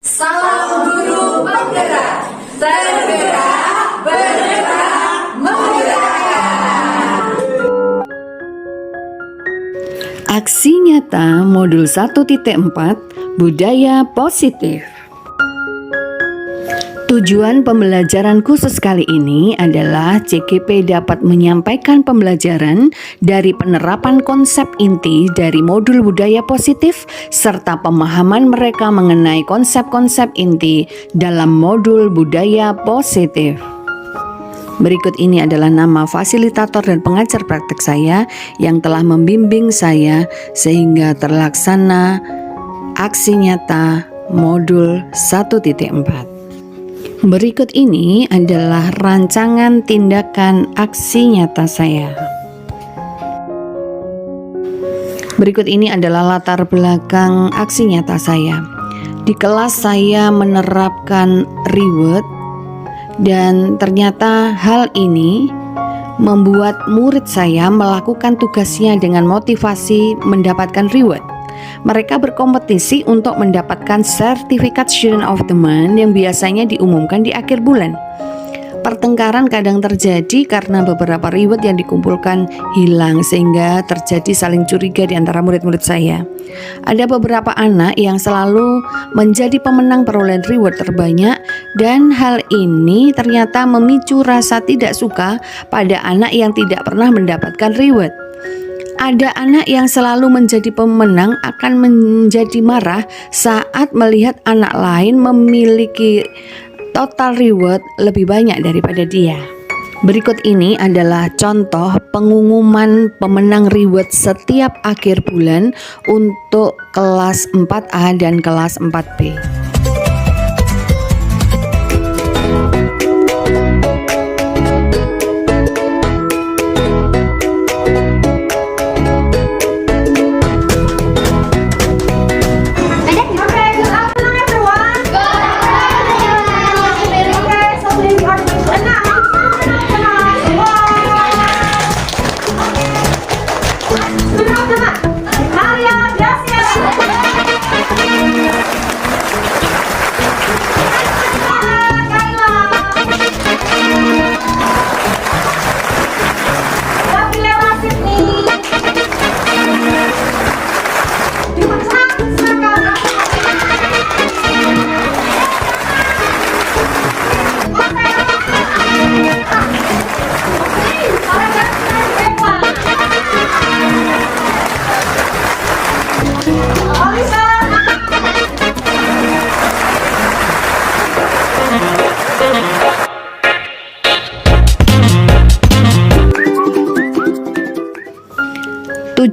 Salam guru penggerak, tergerak, bergerak, menggerakkan. Aksi nyata modul 1.4 Budaya Positif. Tujuan pembelajaran khusus kali ini adalah CGP dapat menyampaikan pembelajaran dari penerapan konsep inti dari modul budaya positif serta pemahaman mereka mengenai konsep-konsep inti dalam modul budaya positif. Berikut ini adalah nama fasilitator dan pengajar praktek saya yang telah membimbing saya sehingga terlaksana aksi nyata modul 1.4. Berikut ini adalah rancangan tindakan aksi nyata saya. Berikut ini adalah latar belakang aksi nyata saya. Di kelas saya menerapkan reward dan ternyata hal ini membuat murid saya melakukan tugasnya dengan motivasi mendapatkan reward. Mereka berkompetisi untuk mendapatkan sertifikat Student of the Month yang biasanya diumumkan di akhir bulan. Pertengkaran kadang terjadi karena beberapa reward yang dikumpulkan hilang sehingga terjadi saling curiga di antara murid-murid saya. Ada beberapa anak yang selalu menjadi pemenang perolehan reward terbanyak dan hal ini ternyata memicu rasa tidak suka pada anak yang tidak pernah mendapatkan reward. Ada anak yang selalu menjadi pemenang akan menjadi marah saat melihat anak lain memiliki total reward lebih banyak daripada dia. Berikut ini adalah contoh pengumuman pemenang reward setiap akhir bulan untuk kelas 4A dan kelas 4B.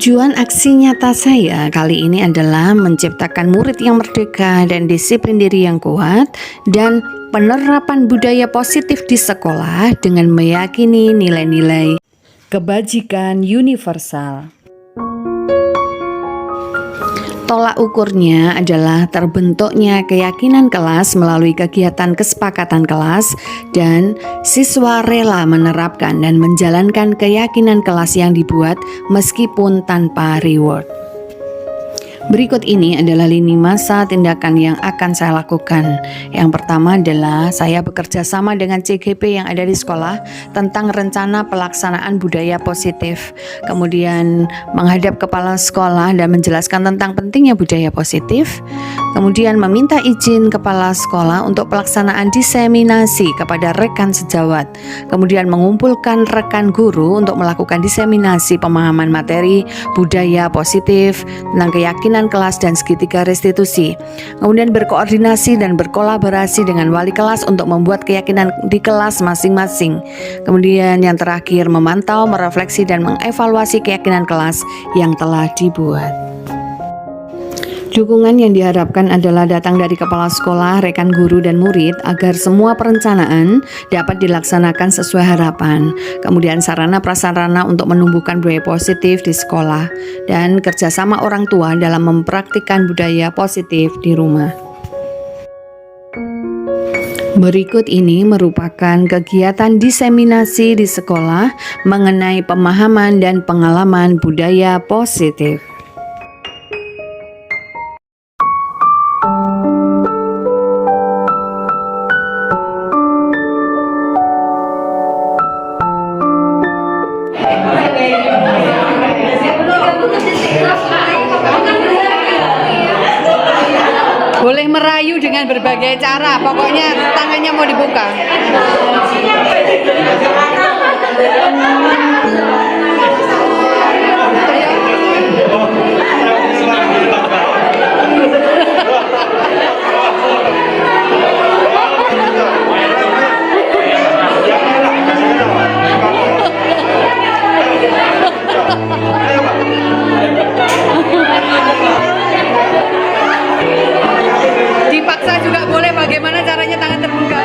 Tujuan aksi nyata saya kali ini adalah menciptakan murid yang merdeka dan disiplin diri yang kuat dan penerapan budaya positif di sekolah dengan meyakini nilai-nilai kebajikan universal. Tolak ukurnya adalah terbentuknya keyakinan kelas melalui kegiatan kesepakatan kelas dan siswa rela menerapkan dan menjalankan keyakinan kelas yang dibuat meskipun tanpa reward. Berikut ini adalah lini masa tindakan yang akan saya lakukan. Yang pertama adalah saya bekerja sama dengan CGP yang ada di sekolah tentang rencana pelaksanaan budaya positif. Kemudian menghadap kepala sekolah dan menjelaskan tentang pentingnya budaya positif. Kemudian meminta izin kepala sekolah untuk pelaksanaan diseminasi kepada rekan sejawat. Kemudian mengumpulkan rekan guru untuk melakukan diseminasi pemahaman materi budaya positif tentang keyakinan kelas dan segitiga restitusi. Kemudian berkoordinasi dan berkolaborasi dengan wali kelas untuk membuat keyakinan di kelas masing-masing. Kemudian yang terakhir memantau, merefleksi dan mengevaluasi keyakinan kelas yang telah dibuat. Dukungan yang diharapkan adalah datang dari kepala sekolah, rekan guru, dan murid agar semua perencanaan dapat dilaksanakan sesuai harapan. Kemudian sarana prasarana untuk menumbuhkan budaya positif di sekolah dan kerjasama orang tua dalam mempraktikkan budaya positif di rumah. Berikut ini merupakan kegiatan diseminasi di sekolah mengenai pemahaman dan pengalaman budaya positif. merayu dengan berbagai cara. Pokoknya tangannya mau dibuka. Dipaksa juga boleh. Bagaimana caranya tangan terbuka?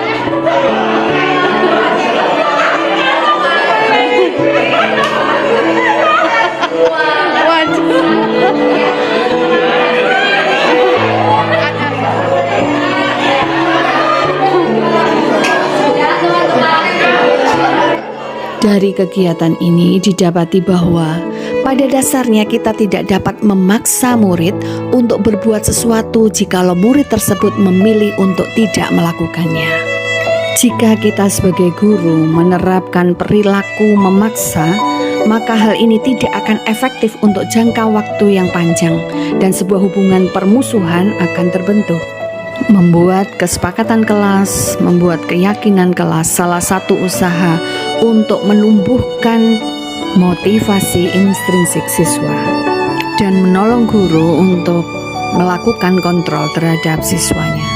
Dari kegiatan ini didapati bahwa pada dasarnya kita tidak dapat memaksa murid untuk berbuat sesuatu jikalau murid tersebut memilih untuk tidak melakukannya. Jika kita sebagai guru menerapkan perilaku memaksa, maka hal ini tidak akan efektif untuk jangka waktu yang panjang dan sebuah hubungan permusuhan akan terbentuk. Membuat kesepakatan kelas, membuat keyakinan kelas salah satu usaha untuk menumbuhkan motivasi intrinsik siswa dan menolong guru untuk melakukan kontrol terhadap siswanya.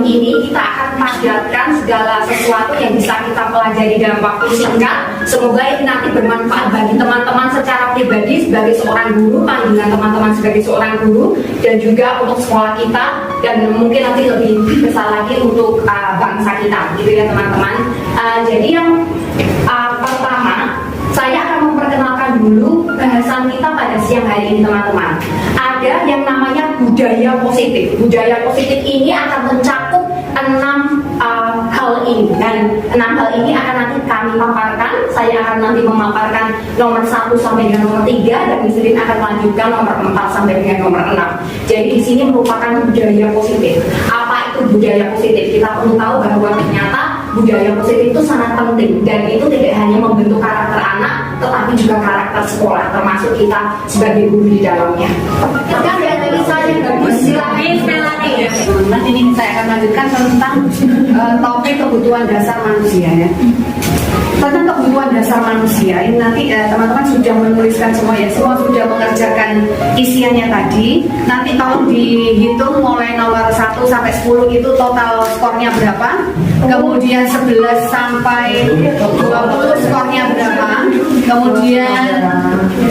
Ini kita akan padatkan segala sesuatu yang bisa kita pelajari dalam waktu singkat. Semoga ini nanti bermanfaat bagi teman-teman secara pribadi sebagai seorang guru, panggilan teman-teman sebagai seorang guru, dan juga untuk sekolah kita, dan mungkin nanti lebih besar lagi untuk bangsa kita, gitu ya teman-teman. Jadi yang pertama, saya akan memperkenalkan dulu bahasan kita pada siang hari ini teman-teman. Ada yang namanya budaya positif. Budaya positif ini akan mencakup 6 hal ini, dan 6 hal ini akan nanti kami paparkan. Saya akan nanti memaparkan nomor 1 sampai dengan nomor 3, dan Misrin akan melanjutkan nomor 4 sampai dengan nomor 6. Jadi di sini merupakan budaya positif. Apa itu budaya positif? Kita perlu tahu bahwa ternyata budaya positif itu sangat penting, dan itu tidak hanya membentuk karakter anak, tetapi juga karakter sekolah, termasuk kita sebagai guru di dalamnya. Kan ada misalnya bagus, silakan Melani. Nanti ini saya akan lanjutkan tentang topik kebutuhan dasar manusia ya. Tentang kebutuhan dasar manusia ini nanti teman-teman sudah menuliskan semua ya, semua sudah mengerjakan isiannya tadi. Nanti tolong dihitung mulai nomor 1 sampai 10 itu total skornya berapa, kemudian 11 sampai 20 skornya berapa, kemudian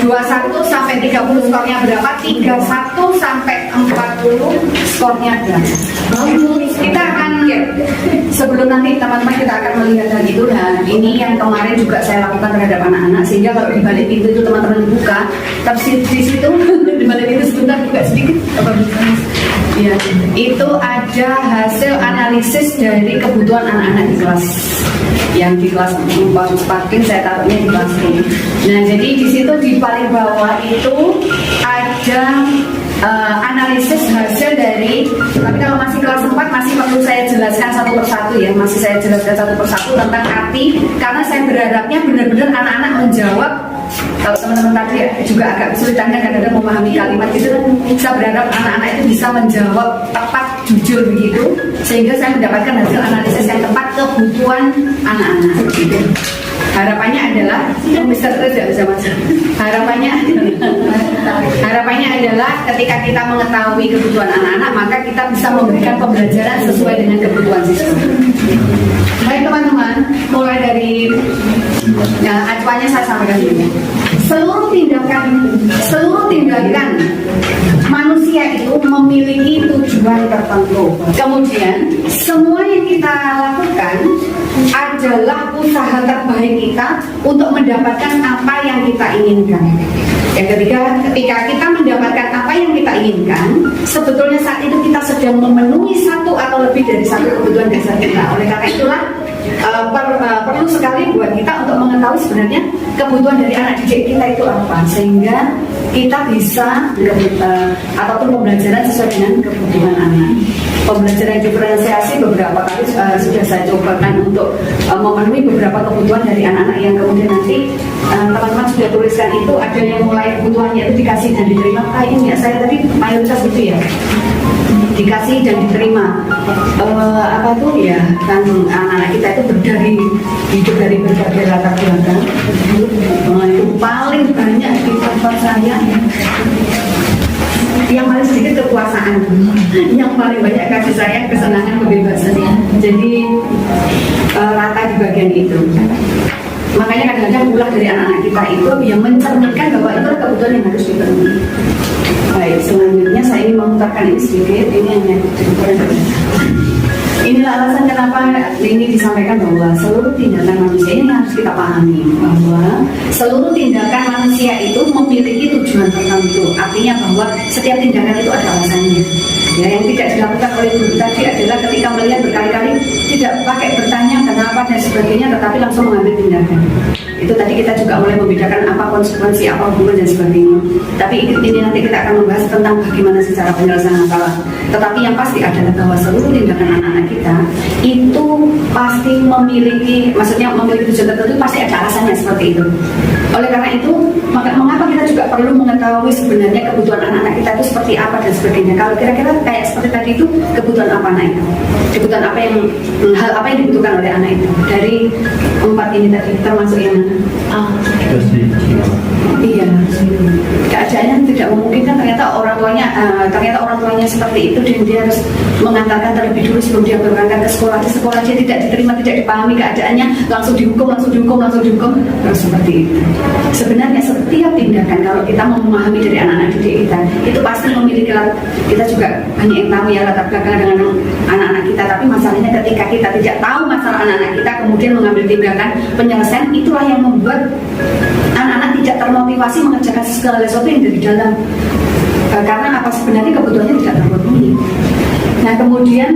21 sampai 30 skornya berapa, 31 sampai 40 skornya berapa. Kita akan, sebelum nanti teman-teman kita akan melihat hal itu. Nah ini yang kemarin juga saya lakukan terhadap anak-anak, sehingga kalau di balik pintu itu teman-teman buka, tapi di situ di balik pintu sebentar buka sedikit apa ya, itu ada hasil analisis dari kebutuhan anak-anak di kelas. Yang di kelas 4 parking saya taruhnya di kelas ini. Nah jadi di situ di paling bawah itu ada analisis hasil dari, tapi kalau masih kelas 4 masih perlu saya jelaskan satu persatu ya, masih saya jelaskan satu persatu tentang arti, karena saya berharapnya benar-benar anak-anak menjawab. Kalau teman-teman tadi ya, juga agak kesulitan kadang-kadang memahami kalimat itu, saya berharap anak-anak itu bisa menjawab tepat, jujur begitu, sehingga saya mendapatkan hasil analisis yang tepat kebutuhan anak-anak gitu. Harapannya adalah Mr. tidak bisa masuk. Harapannya adalah ketika kita mengetahui kebutuhan anak-anak, maka kita bisa memberikan pembelajaran sesuai dengan kebutuhan siswa. Baik teman-teman, mulai dari acuannya saya sampaikan dulu. Seluruh tindakan manusia manusia itu memiliki tujuan tertentu. Kemudian semua yang kita lakukan adalah usaha terbaik kita untuk mendapatkan apa yang kita inginkan. Yang ketiga, ketika kita mendapatkan apa yang kita inginkan, sebetulnya saat itu kita sedang memenuhi satu atau lebih dari satu kebutuhan dasar kita. Oleh karena itulah perlu sekali buat kita untuk mengetahui sebenarnya kebutuhan dari anak didik kita itu apa, sehingga kita bisa ataupun pembelajaran sesuai dengan kebutuhan anak. Pembelajaran diferensiasi beberapa kali sudah saya cobakan untuk memenuhi beberapa kebutuhan dari anak-anak yang kemudian nanti teman-teman sudah tuliskan itu. Ada yang mulai kebutuhannya itu dikasih dan diterima. Kayaknya saya tadi mayoritas gitu ya, dikasih dan diterima. Apa tuh ya, kan anak-anak kita itu hidup dari berbagai latar belakang. Itu paling banyak di tempat saya yang paling sedikit kekuasaan, yang paling banyak kasih sayang, kesenangan, kebebasan. Jadi rata di bagian itu. Makanya kadang-kadang ulah dari anak-anak kita itu yang mencerminkan bahwa itu kebutuhan yang harus dipenuhi. Baik, selanjutnya saya ingin memutarkan ini sedikit. Ini hanya inilah alasan kenapa ini disampaikan bahwa seluruh tindakan manusia ini harus kita pahami, bahwa seluruh tindakan manusia itu memiliki tujuan tertentu. Artinya bahwa setiap tindakan itu ada alasannya. Ya, yang tidak dilakukan oleh guru tadi adalah ketika melihat berkali-kali tidak pakai bertanya kenapa dan sebagainya, tetapi langsung mengambil tindakan. Itu tadi kita juga mulai membedakan apa konsekuensi, apa hubungan dan sebagainya. Tapi ini nanti kita akan membahas tentang bagaimana secara penyelesaian masalah. Tetapi yang pasti adalah bahwa seluruh tindakan anak-anak kita itu pasti memiliki, maksudnya memiliki tujuan tertentu, pasti ada alasannya seperti itu. Oleh karena itu, mengapa kita juga perlu mengetahui sebenarnya kebutuhan anak-anak kita itu seperti apa dan sebagainya. Kalau kira-kira kayak seperti tadi itu, kebutuhan apa anak itu? Kebutuhan apa yang, hal apa yang dibutuhkan oleh anak itu? Dari 4 ini tadi, termasuk yang mana? Iya, keadaannya tidak memungkinkan, ternyata orang tuanya seperti itu, dan dia harus mengantarkan terlebih dulu sebelum dia berangkat ke sekolah. Di sekolah dia tidak diterima, tidak dipahami keadaannya, langsung dihukum. Terus seperti itu. Sebenarnya setiap tindakan, kalau kita memahami dari anak-anak didik kita, itu pasti memiliki, kita juga banyak yang tahu ya latar belakang dengan anak-anak kita. Tapi masalahnya ketika kita tidak tahu masalah anak-anak kita, kemudian mengambil tindakan penyelesaian, itulah yang membuat anak-anak tidak termotivasi mengerjakan segala sesuatu yang dari dalam. Karena apa, sebenarnya kebutuhannya tidak terpenuhi. Nah kemudian,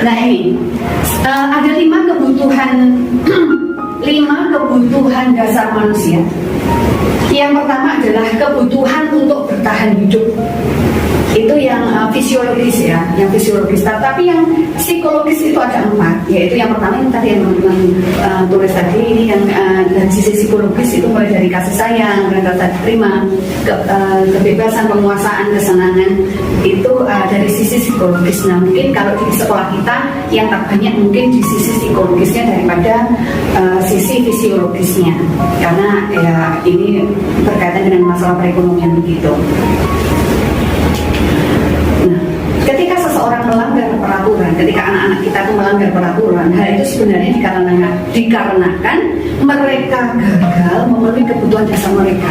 nah ini ada 5 kebutuhan dasar manusia. Yang pertama adalah kebutuhan untuk bertahan hidup. Itu yang fisiologis ya, yang fisiologis. Tapi yang psikologis itu ada 4, yaitu yang pertama yang tadi yang tulis tadi, ini yang dari sisi psikologis itu mulai dari kasih sayang, rasa terima, kebebasan, penguasaan, kesenangan, itu dari sisi psikologis. Nah mungkin kalau di sekolah kita yang terbanyak mungkin di sisi psikologisnya daripada sisi fisiologisnya, karena ya ini berkaitan dengan masalah perekonomian begitu. Ketika seseorang melanggar peraturan, ketika anak-anak kita itu melanggar peraturan, hal itu sebenarnya dikarenakan mereka gagal memenuhi kebutuhan dasar mereka.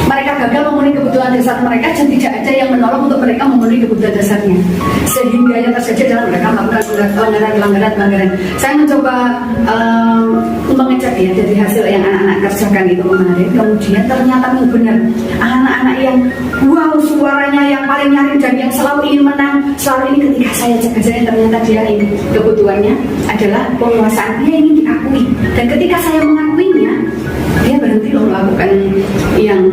Mereka gagal memenuhi kebutuhan dasar mereka dan tidak ada yang menolong untuk mereka memenuhi kebutuhan dasarnya. Sehingga yang terjadi adalah mereka melakukan pelanggaran. Saya mencoba mengecek ya dari hasil yang anak-anak kerjakan itu kemarin. Kemudian ternyata benar anak-anak yang wow suaranya yang paling nyaring dan yang selalu ingin menang, selalu ini ketika saya cek saya ternyata dia ini kebutuhannya adalah penguasaan, dia ingin diakui. Dan ketika saya mengakuinya, dia berhenti loh melakukan yang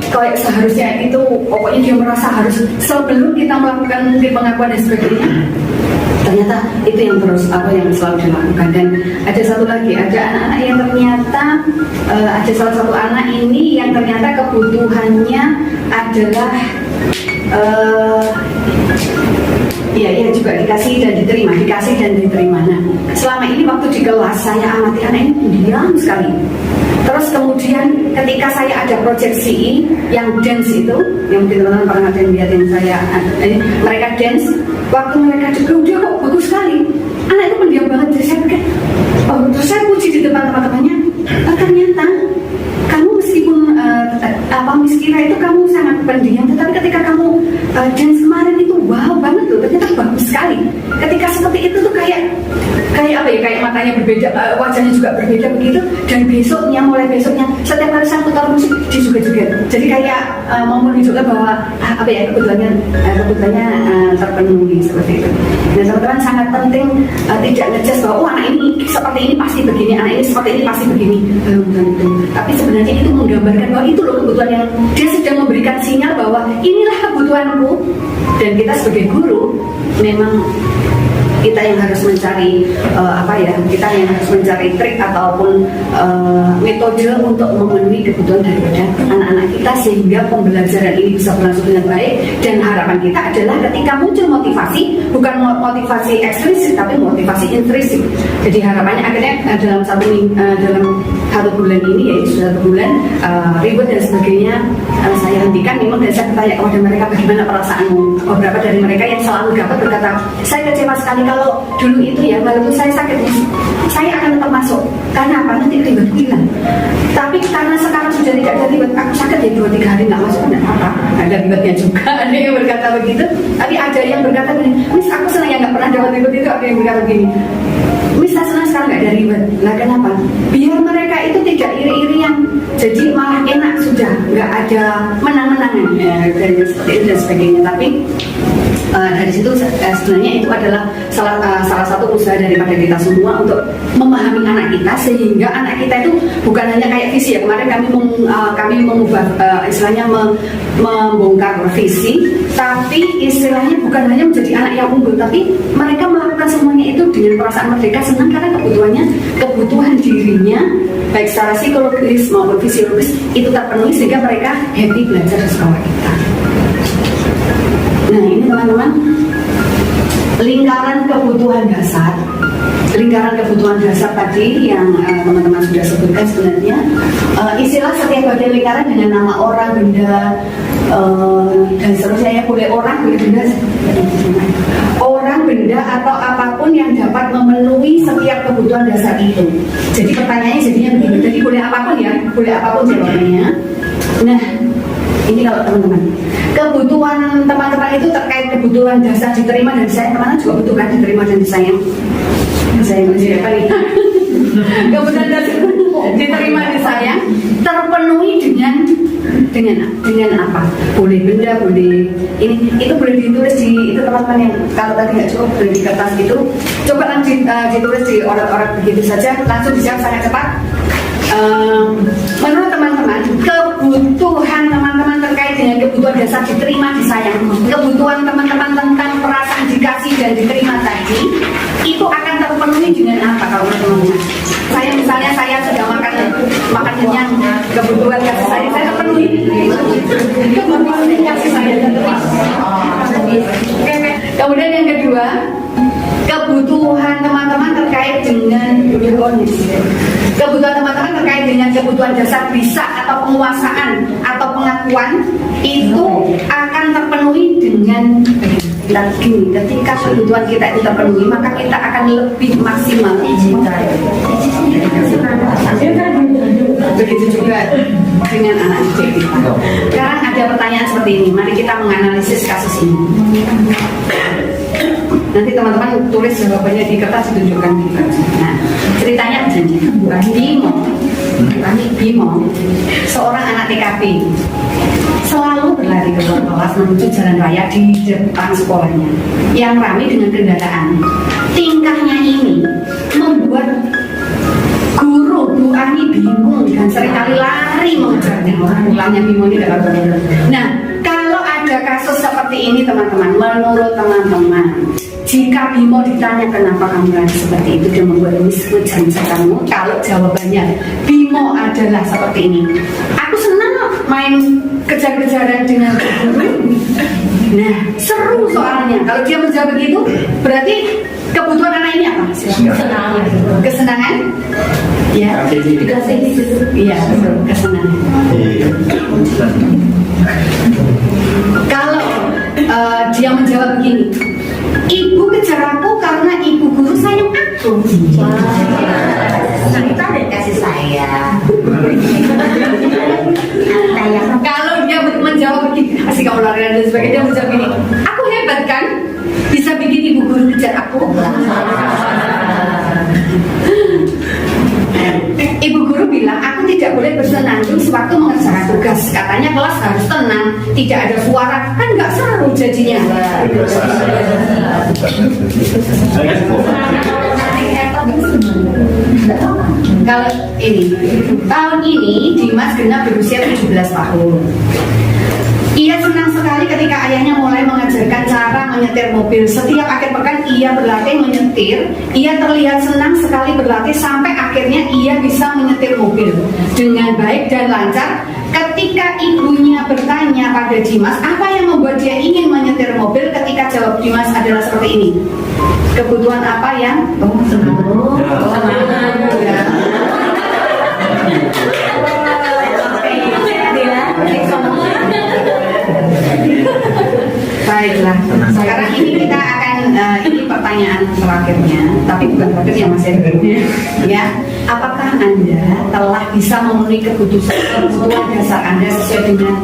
kayak seharusnya itu, pokoknya dia merasa harus sebelum kita melakukan mungkin pengakuan dan sebagainya. Ternyata itu yang terus yang selalu dilakukan. Dan ada satu lagi, ada anak-anak yang ternyata ada salah satu anak ini yang ternyata kebutuhannya adalah iya juga dikasih dan diterima. Nah, selama ini waktu di kelas saya amati anak ini pendiam sekali. Terus kemudian ketika saya ada proyeksi yang dance itu, yang mungkin teman-teman pernah ada yang lihat yang saya, mereka dance, waktu mereka dia kok bagus sekali. Anak itu pendiam banget, jadi saya pikir, terus saya puji di depan teman-temannya, ternyata kamu meskipun Miss Kira itu kamu sangat pendiam, tetapi ketika kamu dance kemarin itu wow banget loh, ternyata bagus sekali. Ketika seperti itu tuh kayak apa ya, kayak matanya berbeda, wajahnya juga berbeda begitu. Dan besoknya, mulai besoknya setiap kali saya putar musik dia juga jadi kayak mau menunjukkan bahwa apa ya, kebutuhannya terpenuhi seperti itu. Dan teman-teman sangat penting tidak ngejudge bahwa oh, anak ini seperti ini pasti begini, anak ini seperti ini pasti begini, belum tentu. Tapi sebenarnya itu menggambarkan bahwa itu loh kebutuhan yang dia sedang memberikan sinyal bahwa inilah kebutuhanku. Dan kita sebagai guru memang kita yang harus mencari kita yang harus mencari trik ataupun metode untuk memenuhi kebutuhan daripada anak-anak kita sehingga pembelajaran ini bisa berlangsung dengan baik. Dan harapan kita adalah ketika muncul motivasi, bukan motivasi eksplisit tapi motivasi intrinsik. Jadi harapannya akhirnya dalam satu bulan ini, yaitu sudah 1 bulan ribut dan sebagainya, saya hentikan memang dan saya bertanya kepada mereka bagaimana perasaanmu. Beberapa dari mereka yang selalu dapat berkata, saya kecewa sekali kalau dulu itu ya, walaupun saya sakit, saya akan tetap masuk. Karena apa? Nanti ribet hilang. Tapi karena sekarang sudah tidak ada ribet, aku sakit ya 2-3 hari nggak masuk, tidak apa-apa. Ada ribetnya juga, ada yang berkata begitu. Tapi ada yang berkata begini, Miss aku senang ya nggak pernah dapat ribet itu. Ada yang berkata begini, Miss saya senang sekarang nggak ada ribet. Nah kenapa? Biar mereka itu tidak iri-irian, jadi malah enak sudah, nggak ada menang-menangan ya, dan seperti itu dan sebagainya. Tapi dari situ sebenarnya itu adalah salah satu usaha daripada kita semua untuk memahami anak kita, sehingga anak kita itu bukan hanya kayak visi ya. Kemarin kami mengubah istilahnya membongkar visi, tapi istilahnya bukan hanya menjadi anak yang unggul, tapi mereka melakukan semuanya itu dengan perasaan merdeka, senang karena kebutuhan dirinya baik secara psikologis maupun fisiologis itu terpenuhi sehingga mereka happy belajar di sekolah kita. Nah ini teman-teman, lingkaran kebutuhan dasar tadi yang teman-teman sudah sebutkan sebenarnya istilah setiap bagian lingkaran dengan nama orang, benda dan seterusnya ya, boleh orang, boleh benda, atau apapun yang dapat memenuhi setiap kebutuhan dasar itu. Jadi pertanyaannya jadinya begini, jadi boleh apapun ya, boleh apapun jawabannya. Nah ini kalau teman-teman, kebutuhan teman-teman itu terkait kebutuhan dasar diterima dan disayang. Teman-teman juga butuh kan diterima dan disayang. Saya masih apa nih? Kebutuhan dasar diterima dan disayang terpenuhi dengan apa? Boleh benda, boleh ini, itu boleh ditulis di itu teman-teman yang kalau tadi nggak cukup boleh di kertas itu, coba langsung ditulis di orat-orat begitu saja, langsung dijawab sangat cepat. Menurut teman-teman, kebutuhan teman-teman terkait dengan kebutuhan dasar diterima disayang, kebutuhan teman-teman tentang perasaan dikasih dan diterima tadi itu akan terpenuhi dengan apa kalau menurut teman-teman? Saya sudah makan kenyang, kebutuhan kasih sayang saya terpenuhi, kebutuhan kasih sayang terpenuhi. Kemudian yang kedua, kebutuhan teman-teman terkait dengan kebutuhan dasar bisa atau penguasaan atau pengakuan itu akan terpenuhi dengan lagi. Ketika kebutuhan kita itu terpenuhi, maka kita akan lebih maksimal. Begitu juga dengan anak didik kita. Sekarang ada pertanyaan seperti ini. Mari kita menganalisis kasus ini. Nanti teman-teman tulis jawabannya di kertas, ditunjukkan di kertas. Nah, ceritanya Bimo, seorang anak TKP, selalu berlari ke luar kelas menuju jalan raya di depan sekolahnya yang ramai dengan kendaraan. Tingkahnya ini membuat guru Bu Ani bingung dan seringkali lari mengejarnya. Pulangnya Bimo ini dapat benar. Nah, kalau ada kasus seperti ini teman-teman, menurut teman-teman, jika Bimo ditanya kenapa kamu lari seperti itu dan membuat ngejar kamu, kalau jawabannya Bimo adalah seperti ini, aku senang main kejar-kejaran dengan guru. Nah, seru soalnya. Kalau dia menjawab begitu, berarti kebutuhan anak ini apa? Kesenangan. Ya, dikasih itu. Iya, betul, kesenangan. Kalau dia menjawab begini, ibu kejar aku karena ibu guru sayang aku. Kita ada kasih sayang. Kalau sih kamu lari dan sebagainya. Dia menjawab gini, aku hebat kan, bisa bikin ibu guru kejar aku. Ibu guru bilang, aku tidak boleh bersenandung sewaktu mengerjakan tugas. Katanya kelas harus tenang, tidak ada suara, kan nggak seru jadinya. Kalau ini, tahun ini Dimas genap berusia 17 tahun. Ia senang sekali ketika ayahnya mulai mengajarkan cara menyetir mobil. Setiap akhir pekan ia berlatih menyetir. Ia terlihat senang sekali berlatih sampai akhirnya ia bisa menyetir mobil dengan baik dan lancar. Ketika ibunya bertanya pada Dimas apa yang membuat dia ingin menyetir mobil, ketika jawab Dimas adalah seperti ini. Kebutuhan apa yang? Baiklah, sekarang ini kita akan ini pertanyaan terakhirnya, tapi bukan terakhir ya Mas Hendro. Ya, apakah Anda telah bisa memenuhi kebutuhan dasar Anda sesuai dengan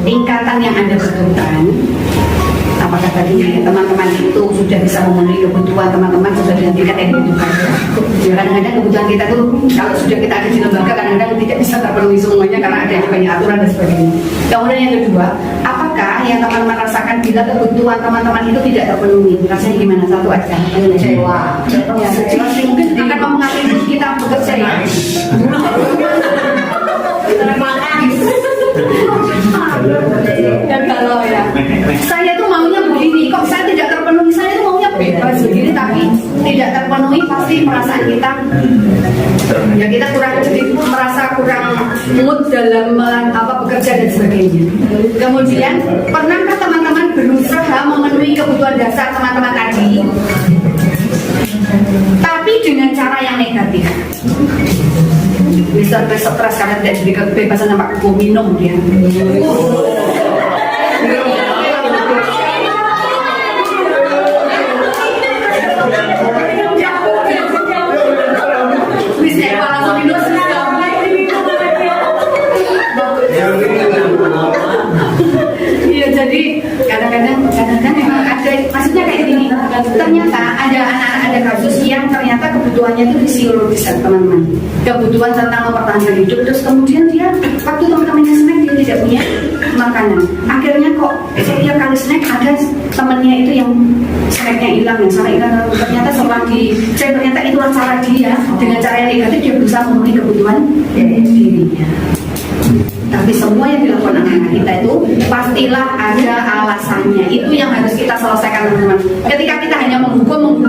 tingkatan yang Anda butuhkan? Apakah tadi teman-teman itu sudah bisa memenuhi kebutuhan teman-teman sesuai dengan tingkat yang dibutuhkan? Ya, kadang-kadang kebutuhan kita tuh kalau sudah kita ada di lembaga kadang-kadang tidak bisa terpenuhi semuanya karena ada banyak aturan dan sebagainya. Kemudian yang kedua, apakah yang teman-teman rasakan bila kebutuhan teman-teman itu tidak terpenuhi? Rasanya gimana? Satu aja. Kecewa. Ya, kecewa sih mungkin akan mempengaruhi kita bekerja ya. Dan kalau ya, saya tuh maunya begini, kok saya tidak terpenuhi, saya tuh maunya bebas begini, tapi tidak terpenuhi pasti perasaan kita, ya kita kurang, jadi merasa kurang mood dalam bekerja dan sebagainya. Kemudian, pernahkah teman-teman berusaha memenuhi kebutuhan dasar teman-teman tadi, tapi dengan cara yang negatif? Bisa stres karena tidak diberi kebebasan sama aku minum dia. Iya, jadi kadang-kadang memang ada, maksudnya kayak gini. Ternyata ada anak-anak, ada kasus yang ternyata kebutuhannya itu fisiologis teman-teman. Kebutuhan tentang mempertahankan hidup, terus kemudian dia waktu teman-temannya snack dia tidak punya makanan. Akhirnya kok setiap kali snack ada temannya itu yang snacknya hilang, yang salah hilang. Ternyata ternyata itulah cara dia dengan cara yang negatif dia berusaha memenuhi kebutuhan dirinya. Tapi semua yang dilakukan anak-anak kita itu pastilah ada alasannya. Itu yang harus kita selesaikan teman-teman. Ketika kita hanya menghukum,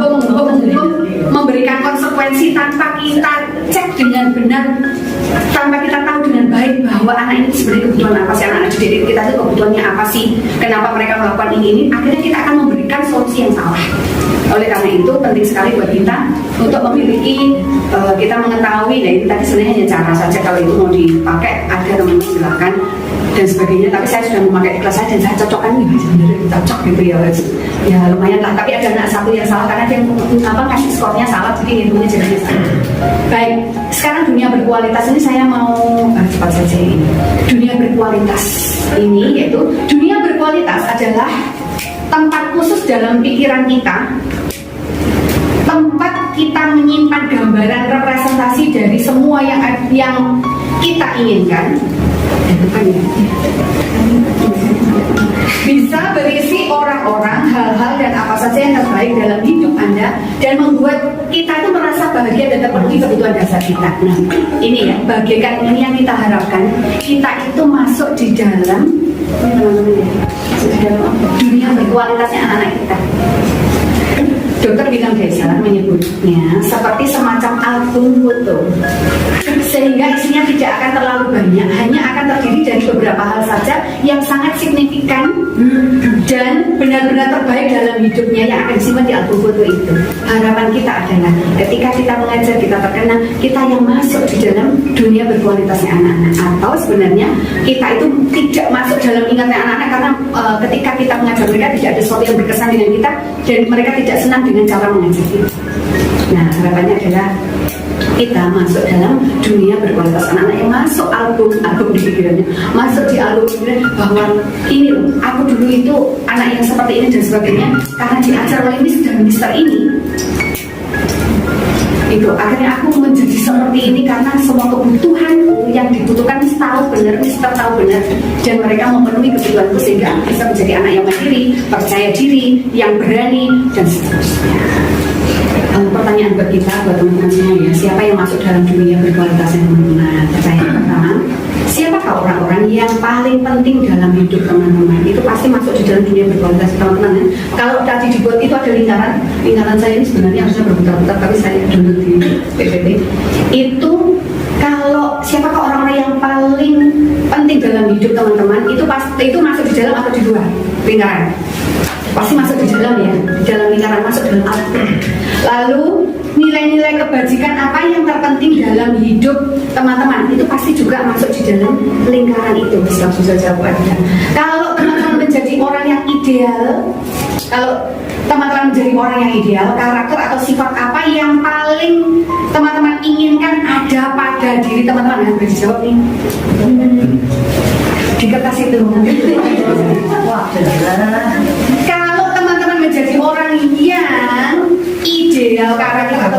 memberikan konsekuensi tanpa kita cek dengan benar, tanpa kita tahu dengan baik bahwa anak ini sebenarnya kebutuhan apa sih, anak didik kita itu kebutuhannya apa sih, kenapa mereka melakukan ini, akhirnya kita akan memberikan solusi yang salah. Oleh karena itu penting sekali buat kita untuk memiliki kita mengetahui, nah ini tadi sebenarnya hanya cara saja, kalau itu mau dipakai ada teman-teman silakan dan sebagainya, tapi saya sudah memakai kelas saya dan saya cocokkan nih sebenarnya cocok gitu ya lumayan lah, tapi ada anak satu yang salah karena dia ngasih skornya salah jadi hitungnya jadi salah. Baik, sekarang dunia berkualitas ini saya mau cepat saja ini. Dunia berkualitas ini yaitu dunia berkualitas adalah tempat khusus dalam pikiran kita, tempat kita menyimpan gambaran representasi dari semua yang kita inginkan. Bisa berisi orang-orang, hal-hal dan apa saja yang terbaik dalam hidup Anda dan membuat kita itu merasa bahagia dan terpenuhi kebutuhan dasar kita. Nah, ini ya, bagaikan ini yang kita harapkan, kita itu masuk di dalam dunia berkualitasnya anak-anak kita. Dokter William Geiser menyebutnya seperti semacam album foto, sehingga isinya tidak akan terlalu banyak, hanya akan terdiri dari beberapa hal saja yang sangat signifikan dan benar-benar terbaik dalam hidupnya yang akan disimpan di album foto itu. Harapan kita adalah ketika kita mengajar, kita terkenal, kita yang masuk di dalam dunia berkualitasnya anak-anak, atau sebenarnya kita itu tidak masuk dalam ingatnya anak-anak karena ketika kita mengajar mereka tidak ada sesuatu yang berkesan dengan kita dan mereka tidak senang dengan cara mengajar kita. Nah, harapannya adalah kita masuk dalam dunia berkualitas. Anak-anak yang masuk album di pikirannya, masuk di album pikiran bahwa ini loh, aku dulu itu anak yang seperti ini dan sebagainya, karena diajar oleh Miss dan Mister ini, itu akhirnya aku menjadi seperti ini karena semua kebutuhan yang dibutuhkan Mister tahu benar, dan mereka memenuhi kebutuhanku sehingga aku bisa menjadi anak yang mandiri, percaya diri, yang berani, dan seterusnya. Pertanyaan buat kita, buat teman-teman semua ya, siapa yang masuk dalam dunia berkualitas yang teman-teman? Pertanyaan pertama, siapakah orang-orang yang paling penting dalam hidup teman-teman? Itu pasti masuk di dalam dunia berkualitas teman-teman ya. Kalau tadi dibuat itu ada lingkaran saya ini sebenarnya harusnya berputar-putar, tapi saya dulu di PPT. Itu kalau siapakah orang-orang yang paling penting dalam hidup teman-teman, itu pasti itu masuk di dalam atau di luar lingkaran? Pasti masuk di dalam ya, di dalam lingkaran, masuk dalam Al-Quran. Lalu nilai-nilai kebajikan apa yang terpenting dalam hidup teman-teman, itu pasti juga masuk di dalam lingkaran itu. Langsung saja Bu Adina. Kalau teman-teman menjadi orang yang ideal, kalau teman-teman menjadi orang yang ideal, karakter atau sifat apa yang paling teman-teman inginkan ada pada diri teman-teman? Yang boleh dijawab nih. Di kertas itu. Kalau teman-teman menjadi orang yang ideal, karakter atau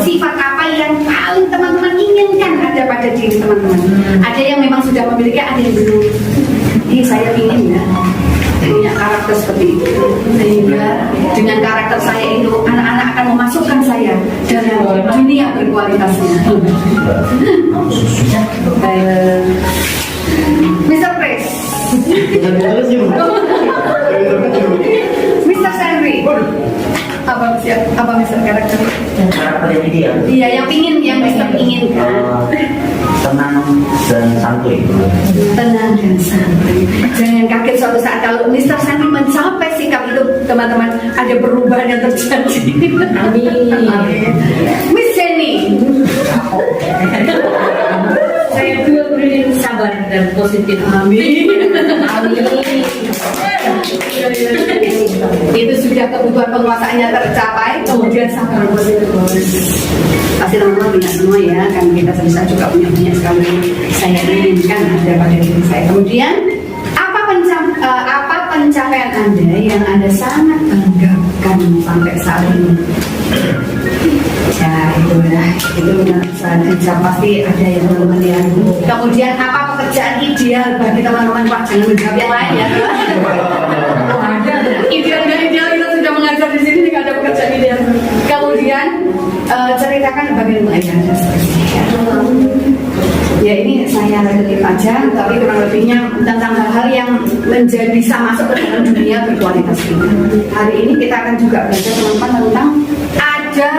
sifat apa yang paling teman-teman inginkan ada pada diri teman-teman? Ada yang memang sudah memiliki, ada yang belum. Ini saya ingin ya punya karakter seperti itu, sehingga dengan karakter saya itu anak-anak akan memasukkan saya dalam dunia berkualitasnya. Mr. Pres, Mr. Henry, apa Mr. karakter? Karakter yang ideal. Iya, yang Mr. inginkan. Tenang dan santuy. Tenang dan santuy. Jangan kaget suatu saat kalau Mr. Santi mencapai sikap itu, teman-teman, ada perubahan yang terjadi. Amin. Miss Jenny. Saya juga beri sabar dan positif. Amin. Amin. Itu sudah kebutuhan penguasaannya tercapai, kemudian sabar positif. Pasti teman-teman punya semua ya, kan kita sebisa juga punya banyak sekali saya inginkan ada pada diri saya. Kemudian apa pencapaian Anda yang Anda sangat banggakan sampai saat ini? Ya itu saja pasti ada ya teman-teman ya. Kemudian apa pekerjaan ideal bagi teman-teman? Pak, jangan menjawab yang lain ya. Ideal kita sudah mengajar di sini, tidak ada pekerjaan ideal. Kemudian ceritakan bagaimana Anda ya, ini saya relatif aja, tapi kurang lebihnya tentang hal-hal yang bisa masuk ke dalam dunia berkualitas ini. Hari ini kita akan juga belajar teman-teman tentang ada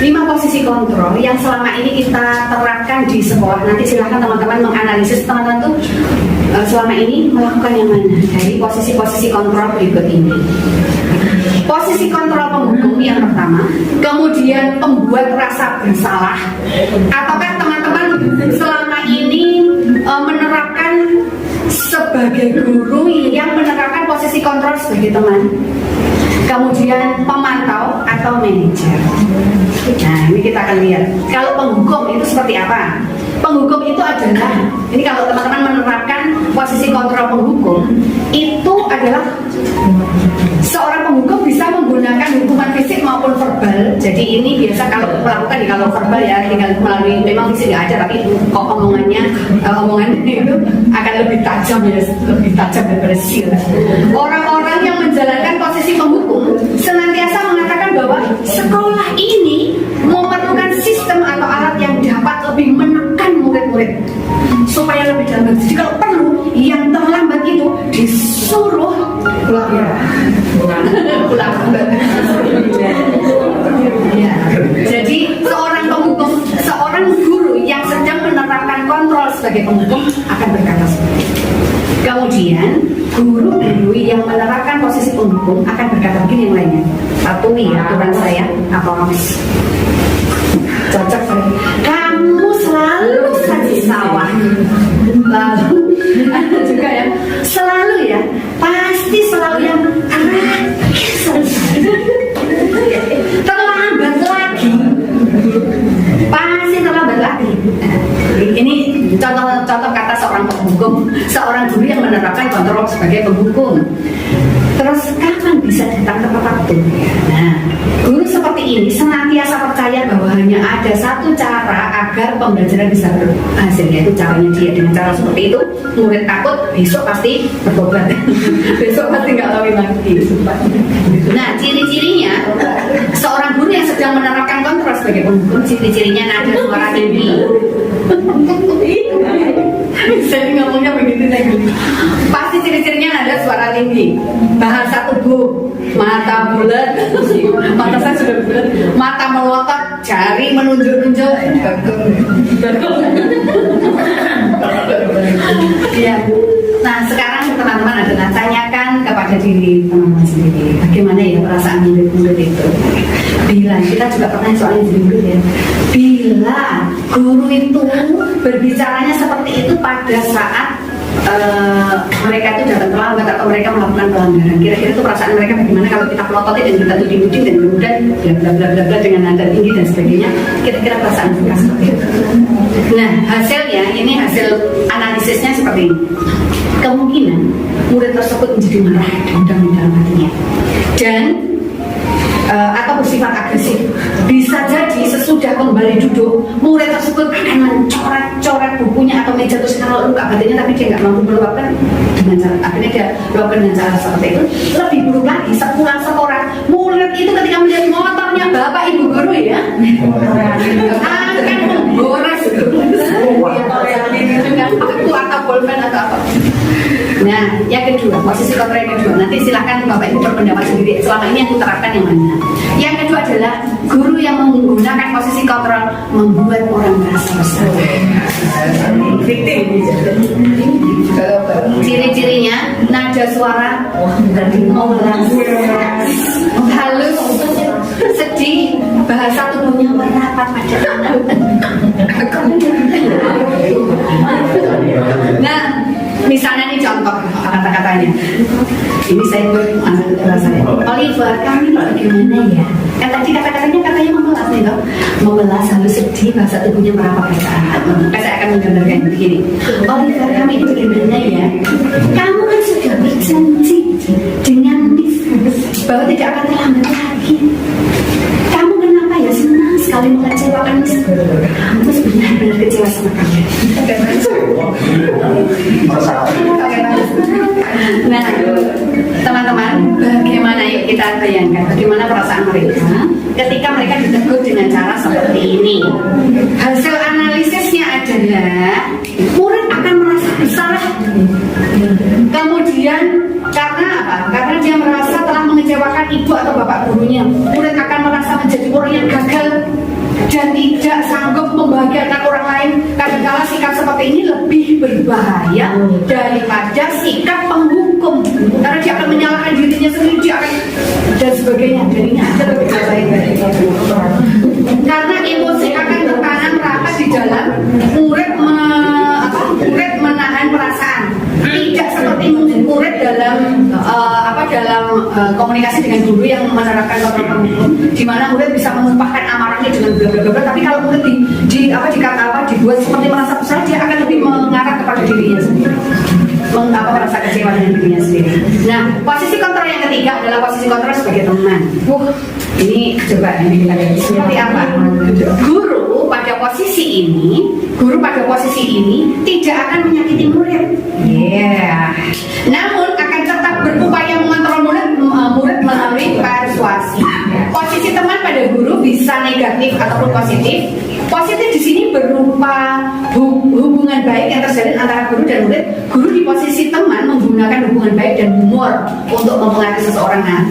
5 posisi kontrol yang selama ini kita terapkan di sekolah. Nanti silahkan teman-teman menganalisis teman-teman tuh selama ini melakukan yang mana dari posisi-posisi kontrol berikut ini. Posisi kontrol penghukum yang pertama, kemudian pembuat rasa bersalah. Ataukah teman-teman selama ini menerapkan sebagai guru yang menerapkan posisi kontrol sebagai teman? Kemudian pemantau atau manajer. Nah, ini kita akan lihat. Kalau penghukum itu seperti apa? Penghukum itu adalah, ini kalau teman-teman menerapkan posisi kontrol penghukum, itu adalah seorang penghukum bisa menggunakan hukuman fisik maupun verbal. Jadi ini biasa kalau melakukan kalau verbal ya tinggal melalui, memang fisik nggak ada, tapi kok omongannya itu akan lebih tajam ya, lebih tajam dan bersih. Orang-orang yang menjalankan posisi penghukum senantiasa mengatakan bahwa sekolah ini memerlukan sistem atau alat yang dapat lebih menekan murid-murid supaya lebih dalam. Jadi kalau perlu yang terlambat itu disuruh pulang ya. Jadi seorang penghukum, seorang guru yang sedang menerapkan kontrol sebagai penghukum akan berkata seperti itu. Kemudian guru-guru yang menerapkan posisi penghukum akan berkata begini yang lainnya. Patuhi ya aturan saya, apa cocok saya. Kamu selalu saja sawah. Lalu ada juga ya, selalu ya, pasti selalu yang terlambat lagi. kontrol sebagai penghukum. Terus kapan bisa datang tepat waktu? Nah, guru seperti ini senantiasa percaya bahwa hanya ada satu cara agar pembelajaran bisa berhasil, yaitu caranya dia. Dengan cara seperti itu, murid takut besok pasti bertobat, besok pasti nggak lagi lagi. Nah, ciri-cirinya seorang guru yang sedang menerapkan kontrol sebagai penghukum, ciri-cirinya nada suara tinggi. Jadi ngomongnya begitu lagi. Pasti ciri-cirinya nada suara tinggi, bahasa tubuh, mata bulat, mata saya sudah bulat, mata melotot, jari menunjuk-nunjuk. Ya. Nah, sekarang teman-teman adalah tanyakan kepada diri teman-teman sendiri, bagaimana ya perasaan murid-murid itu. Bila kita juga pernah soal murid ya, bila guru itu berbicaranya seperti itu pada saat mereka itu datang terlambat atau mereka melakukan pelanggaran, kira-kira itu perasaan mereka bagaimana kalau kita pelototi dan kita tuding-tuding dan kemudian bla bla bla bla dengan nada tinggi dan sebagainya, kira-kira perasaan mereka seperti itu. Nah, hasilnya ini hasil analisisnya seperti ini. Kemungkinan murid tersebut menjadi marah dan dalam hatinya dan atau bersifat agresif. Bisa jadi sesudah kembali duduk, murid tersebut akan mencoret-coret bukunya atau meja terus kalau luka batinnya, tapi dia nggak mampu meluapkan dengan cara, akhirnya dia luapkan dengan cara seperti itu. Lebih buruk lagi, sepulang sekolah, murid itu ketika melihat motornya bapak ibu guru ya, akan menggores dengan paku atau bolpen atau apa. Nah, yang kedua, posisi kontrol yang kedua, nanti silahkan bapak ibu berpendapat sendiri. Selama ini yang diterapkan yang mana? Yang kedua adalah guru yang menggunakan posisi kontrol membuat orang merasa bersalah. Ciri-cirinya nada suara memelas, halus, sedih, bahasa tubuhnya merapat pada anak. Nah, misalnya nih contoh kata-katanya. Ini saya buat anak saya. Oliver, kamu bagaimana ya? Tadi katanya memelas nih loh. Memelas halus sedih, bahasa tubuhnya merapat pada anak. Saya akan menggambarkan begini. Oliver, kamu itu bagaimana ya? Kamu kan sudah berjanji dengan Miss bahwa tidak akan terlambat lagi. Kamu kenapa ya senang sekali mengecewakan Miss? Kamu benar-benar kecewa sama kamu. Nah, teman-teman, bagaimana yuk kita bayangkan bagaimana perasaan mereka ketika mereka ditegur dengan cara seperti ini. Hasil analisisnya adalah murid akan merasa bersalah. Kemudian karena apa? Karena dia merasa telah mengecewakan ibu atau bapak gurunya, murid akan merasa menjadi orang yang gagal dan tidak sanggup membahagiakan orang lain. Kadang-kala sikap seperti ini lebih berbahaya daripada sikap penghukum, karena dia akan menyalahkan dirinya sendiri, dia akan dan sebagainya. Jadinya ada lebih baik dari itu. Karena emosi akan tertanam rapat di dalam murid menahan perasaan. Tidak seperti murid dalam komunikasi dengan guru yang menerapkan kontrol penghukum, di mana murid bisa mengumpahkan amarahnya dengan bla bla bla. Tapi kalau murid dibuat seperti merasa bersalah, dia akan lebih mengarah kepada dirinya sendiri, merasa kecewa dengan dirinya sendiri. Nah, posisi kontrol yang ketiga adalah posisi kontrol sebagai teman. Ini coba ini kita lihat seperti apa. Guru pada posisi ini tidak akan menyakiti murid. Namun akan tetap berupaya mengontrol murid melalui persuasi. Posisi teman pada guru bisa negatif ataupun positif. Positif di sini berupa hubungan baik yang terjalin antara guru dan murid. Guru di posisi teman menggunakan hubungan baik dan humor untuk mempengaruhi seseorang. Nah,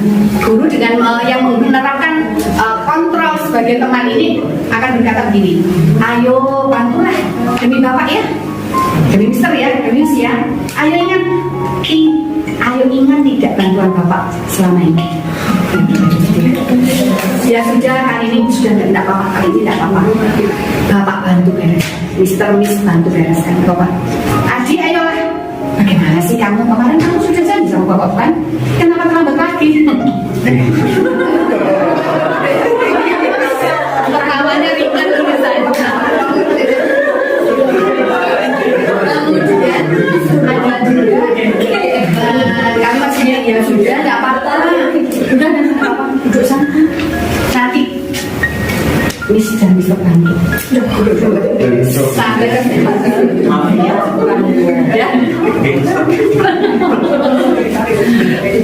guru dengan yang menerapkan kontrol sebagai teman ini akan berkata begini, ayo bantulah demi bapak ya, demi mister ya, demi miss ya. Ayo ingat tidak bantuan bapak selama ini. Ya sudah, hari ini sudah tidak apa-apa, kali ini tidak apa-apa. Bapak bantu beres, Mister Miss bantu bereskan bapak. Adi, ayolah. Bagaimana sih kamu? Kemarin kamu sudah janji sama bapak kan? Kenapa terlambat lagi? Pertamanya ringan tulis saya. Kemudian ada juga Udah nggak apa-apa. Udah nggak apa-apa. Duduk sana. Nanti Miss dan Mister bantu. Sampai ya.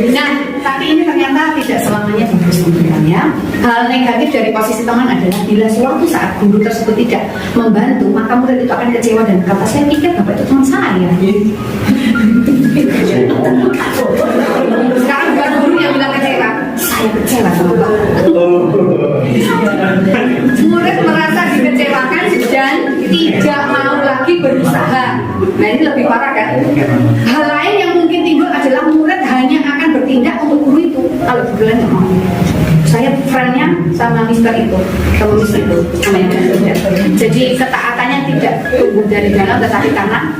Nah, tapi ini ternyata tidak selamanya bagus ya. Hal negatif dari posisi teman adalah bila suatu saat guru tersebut tidak membantu, maka murid itu akan kecewa dan berkata, saya pikir bapak itu teman saya. Sekarang bukan guru yang bilang kecewa, saya kecewa sama bapak. Murid merasa dikecewakan dan tidak mau lagi berusaha. Nah ini lebih parah kan? Hal lain yang mungkin timbul adalah murid hanya akan bertindak untuk guru itu. Kalau bulan nggak mau. Saya friendnya sama Mister itu, sama Mister itu, sama yang berbeda. Jadi ketaatannya tidak tumbuh dari dalam, tetapi karena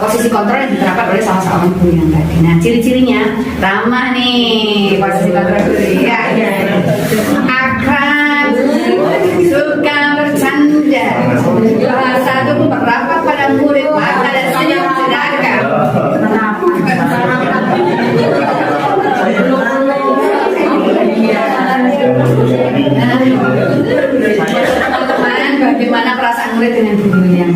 posisi kontrol yang diterapkan oleh salah seorang guru yang tadi. Nah ciri-cirinya ramah nih posisi kontrol guru. Ya, akrab, suka bercanda, bahasa itu merapat pada murid, mata dan senyum sedangkan. Teman-teman, bagaimana perasaan murid dengan guru yang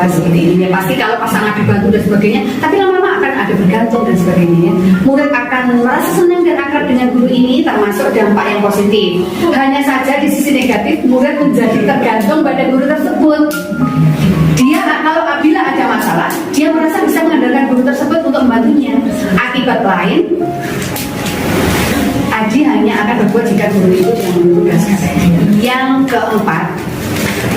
seperti ini? Pasti kalau pasangan dibantu dan sebagainya, tapi lama-lama akan ada bergantung dan sebagainya. Murid akan merasa senang dan akrab dengan guru ini, termasuk dampak yang positif. Hanya saja di sisi negatif, murid menjadi tergantung pada guru tersebut. Dia kalau apabila ada masalah, dia merasa bisa mengandalkan guru tersebut untuk membantunya. Akibat lain, Aji hanya akan berbuat jika guru itu yang menugaskan. Yang keempat,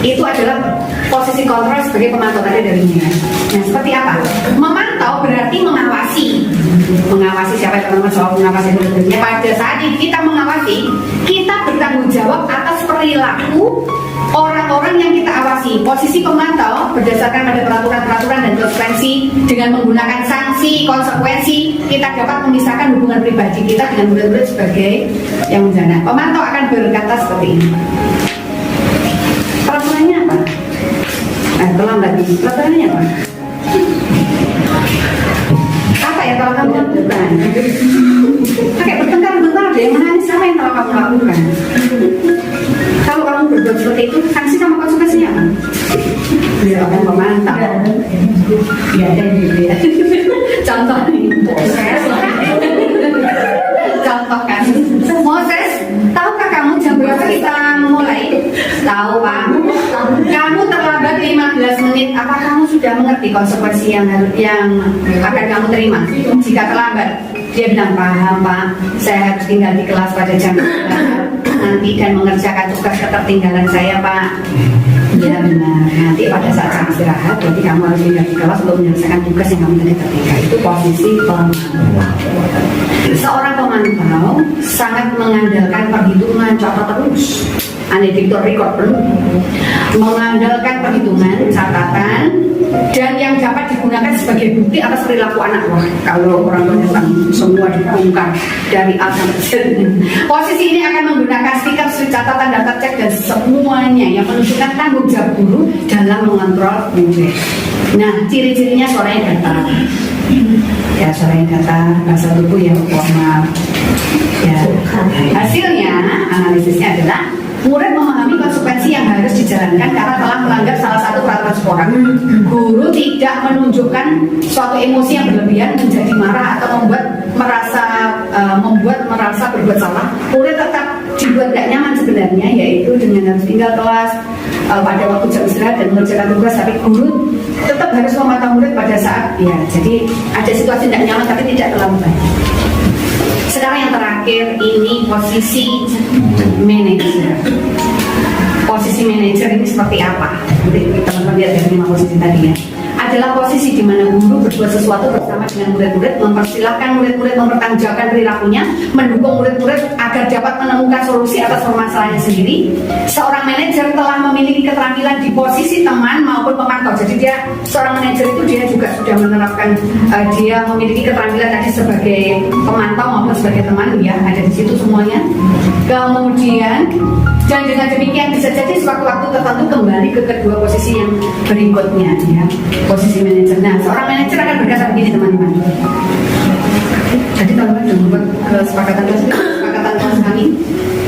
itu adalah posisi kontrol sebagai pemantau tadi dari Nina. Nah, seperti apa? Memantau berarti mengawasi. Mengawasi siapa yang teman-teman soal mengawasi muridnya. Pada saat kita mengawasi, kita bertanggung jawab atas perilaku orang-orang yang kita awasi. Posisi pemantau berdasarkan pada peraturan-peraturan dan konsekuensi dengan menggunakan sanksi, konsekuensi, kita dapat memisahkan hubungan pribadi kita dengan murid-murid sebagai yang menjana. Pemantau akan berkata seperti ini. Peraturannya apa? Terlambat. Peraturannya apa? Apa ya kalau kamu lakukan? Kayak bertengkar-tengkar ada yang menangis, apa yang kamu lakukan? Kalau kamu berbuat seperti itu, sanksi sama konsekuensinya apa? Dia akan memantau. Ya, ya. Contoh nih, contoh kan. Moses, tahukah kamu jam berapa kita mulai? Tahu Pak. Kamu terlambat 15 menit. Apa kamu sudah mengerti konsekuensi yang akan kamu terima jika terlambat? Dia bilang, paham Pak. Saya harus tinggal di kelas pada jam nanti dan mengerjakan tugas ketertinggalan saya Pak. Ya benar. Nanti pada saat jam istirahat, berarti kamu harus tinggal di kelas untuk menyelesaikan tugas yang kamu tadi tertinggal. Itu posisi pemantau. Seorang pemantau sangat mengandalkan perhitungan, catat terus, anediktor record penuh, mengandalkan perhitungan, catatan, dan yang dapat digunakan sebagai bukti atas perilaku anak. Wah, kalau orang pendatang semua dibongkar dari A sampai Z. Posisi ini akan menggunakan stiker, catatan, data cek dan semuanya yang menunjukkan tanggung jawab guru dalam mengontrol murid. Nah, ciri-cirinya suaranya datar. Ya, suaranya datar, bahasa tubuh yang formal. Ya, hasilnya analisisnya adalah murid memahami konsekuensi yang harus dijalankan karena telah melanggar salah satu peraturan sekolah. Guru tidak menunjukkan suatu emosi yang berlebihan menjadi marah atau membuat merasa berbuat salah. Murid tetap dibuat gak nyaman sebenarnya, yaitu dengan harus tinggal kelas pada waktu jam istirahat dan mengerjakan tugas, tapi guru tetap harus memantau murid pada saat ya. Jadi ada situasi tidak nyaman tapi tidak terlalu baik. Sekarang yang terakhir ini posisi manajer. Posisi manajer ini seperti apa? Teman-teman lihat dari 5 posisi tadi ya. Adalah posisi di mana guru berbuat sesuatu bersama dengan murid-murid, mempersilahkan murid-murid mempertanggungjawabkan perilakunya, mendukung murid-murid agar dapat menemukan solusi atas permasalahannya sendiri. Seorang manajer telah memiliki keterampilan di posisi teman maupun pemantau. Jadi dia seorang manajer itu dia juga sudah menerapkan, dia memiliki keterampilan tadi sebagai pemantau maupun sebagai teman, ya ada di situ semuanya. Kemudian dan dengan demikian bisa jadi sewaktu-waktu tertentu kembali ke kedua posisi yang berikutnya ya. Posisi manajer. Nah, seorang manajer akan berkata begini teman-teman. Jadi teman-teman sudah membuat kesepakatan kelas kami,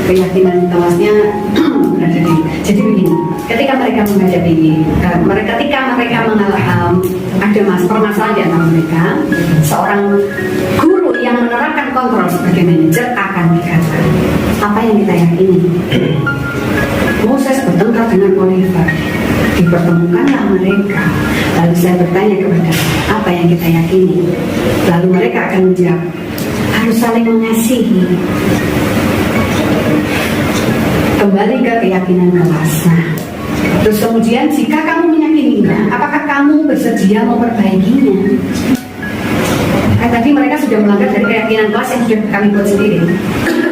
keyakinan kelasnya berada di. Jadi begini, ketika mereka menghadapi, ketika mereka mengalami ada permasalahan di antara mereka, seorang guru yang menerapkan kontrol sebagai manajer akan berkata, apa yang kita yakini? Moses bertengkar dengan Potifar, dipertemukanlah mereka. Lalu saya bertanya kepada apa yang kita yakini? Lalu mereka akan menjawab, harus saling mengasihi. Kembali ke keyakinan kelas. Nah, terus kemudian jika kamu meyakininya, apakah kamu bersedia memperbaikinya? Tadi mereka sudah melanggar dari keyakinan kelas yang sudah kami buat sendiri.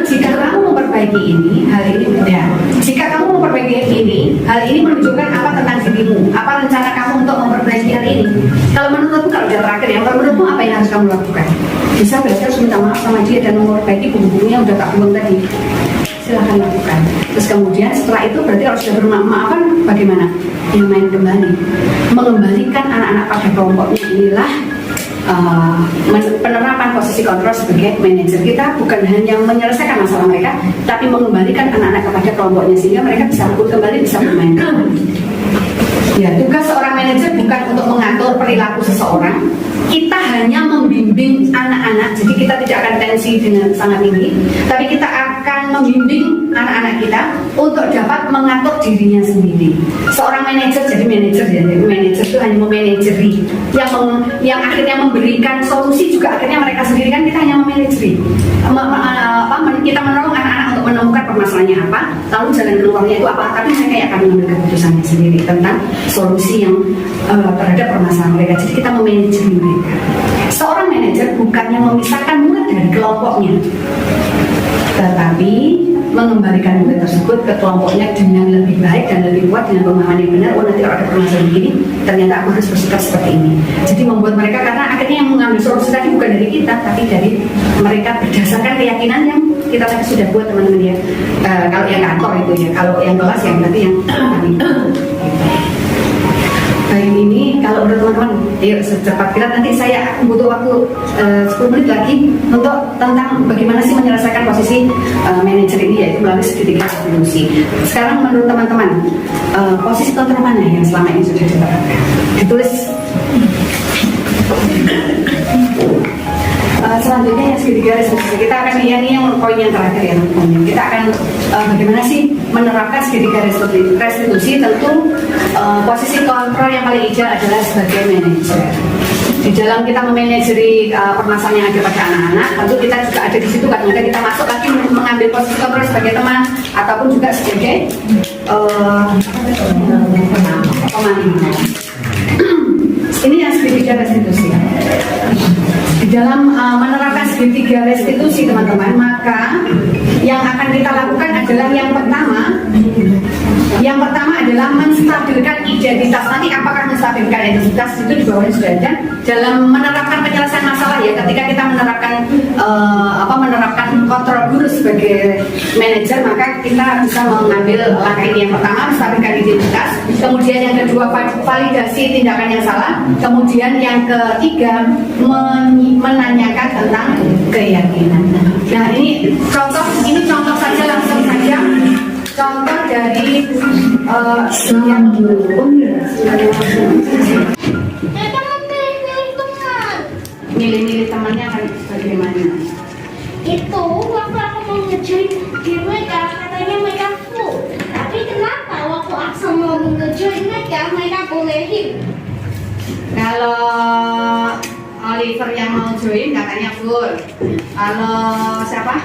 Jika kamu memperbaiki ini, hal ini beda. Jika kamu memperbaiki ini, hal ini menunjukkan apa tentang dirimu, apa rencana kamu untuk memperbaiki hal ini. Kalau menurutmu, kalau udah terakhir ya, kalau menurutmu apa yang harus kamu lakukan? Bisa belajar harus minta maaf sama dia dan memperbaiki buku-bukunya yang udah tak buang tadi. Silahkan lakukan. Terus kemudian setelah itu berarti kalau sudah bermaaf-maafan bagaimana? Ya main kembali, mengembalikan anak-anak pada kelompoknya. Inilah penerapan posisi kontrol sebagai manajer. Kita bukan hanya menyelesaikan masalah mereka, tapi mengembalikan anak-anak kepada kelompoknya sehingga mereka bisa rukun kembali, bisa bermain. Ya, tugas seorang manajer bukan untuk mengatur perilaku seseorang. Kita hanya membimbing anak-anak. Jadi kita tidak akan tensi dengan sangat tinggi, tapi kita akan membimbing anak-anak kita untuk dapat mengatur dirinya sendiri. Seorang manajer, jadi manajer itu hanya memanajeri. Yang akhirnya memberikan solusi juga akhirnya mereka sendiri, kan kita hanya memanajeri. Kita menolong anak-anak untuk menemukan permasalahannya apa, lalu jalan keluarnya itu apa, tapi mereka yang akan mengambil keputusannya sendiri tentang solusi yang terhadap permasalahan mereka. Jadi kita memanajeri mereka. Seorang manajer bukannya memisahkan murid dari kelompoknya, tetapi mengembalikan murid tersebut ke kelompoknya dengan lebih baik dan lebih kuat dengan pemahaman yang benar. Oh, nanti kalau ada permasalahan begini, ternyata aku harus bersikap seperti ini. Jadi membuat mereka, karena akhirnya yang mengambil solusi tadi bukan dari kita, tapi dari mereka berdasarkan keyakinan yang kita tadi sudah buat, teman-teman ya. Kalau yang kantor itu ya, kalau yang kelas yang berarti yang tadi. Baik, ini kalau menurut teman-teman, yuk secepat kita, nanti saya butuh waktu 10 menit lagi untuk tentang bagaimana sih menyelesaikan posisi manajer ini, yaitu melalui segitiga revolusi. Sekarang menurut teman-teman, posisi kontrol mana yang selama ini sudah diterapkan? Ditulis. Selanjutnya yang segitiga restitusi, kita akan lihat ini yang poin yang terakhir ya teman-teman. Kita akan bagaimana sih menerapkan segitiga restitusi. Tentu posisi kontrol yang paling ideal adalah sebagai manajer. Di dalam kita memanajeri permasalahan yang ada pada anak-anak, tentu kita juga ada di situ, kadang-kadang kita masuk lagi mengambil posisi kontrol sebagai teman ataupun juga sebagai pemandang. Ini yang segitiga restitusi. Di dalam menerapkan segitiga restitusi teman-teman, maka yang akan kita lakukan adalah yang pertama adalah menstabilkan identitas. Nanti apakah menstabilkan identitas itu di bawahnya sudah ada dalam menerapkan penyelesaian masalah ya. Ketika kita menerapkan kontrol guru sebagai manajer, maka kita bisa mengambil langkah ini. Yang pertama menstabilkan identitas, kemudian yang kedua validasi tindakan yang salah, kemudian yang ketiga menanyakan tentang keyakinan. Nah, ini contoh saja, langsung saja contoh dari yang milih-milih temannya akan bagaimana? Itu waktu aku mau ngejoin di mereka, katanya mereka full. Tapi kenapa waktu Aksa mau ngejoin mereka bolehin? Kalau Oliver yang mau join katanya full. Kalau siapa?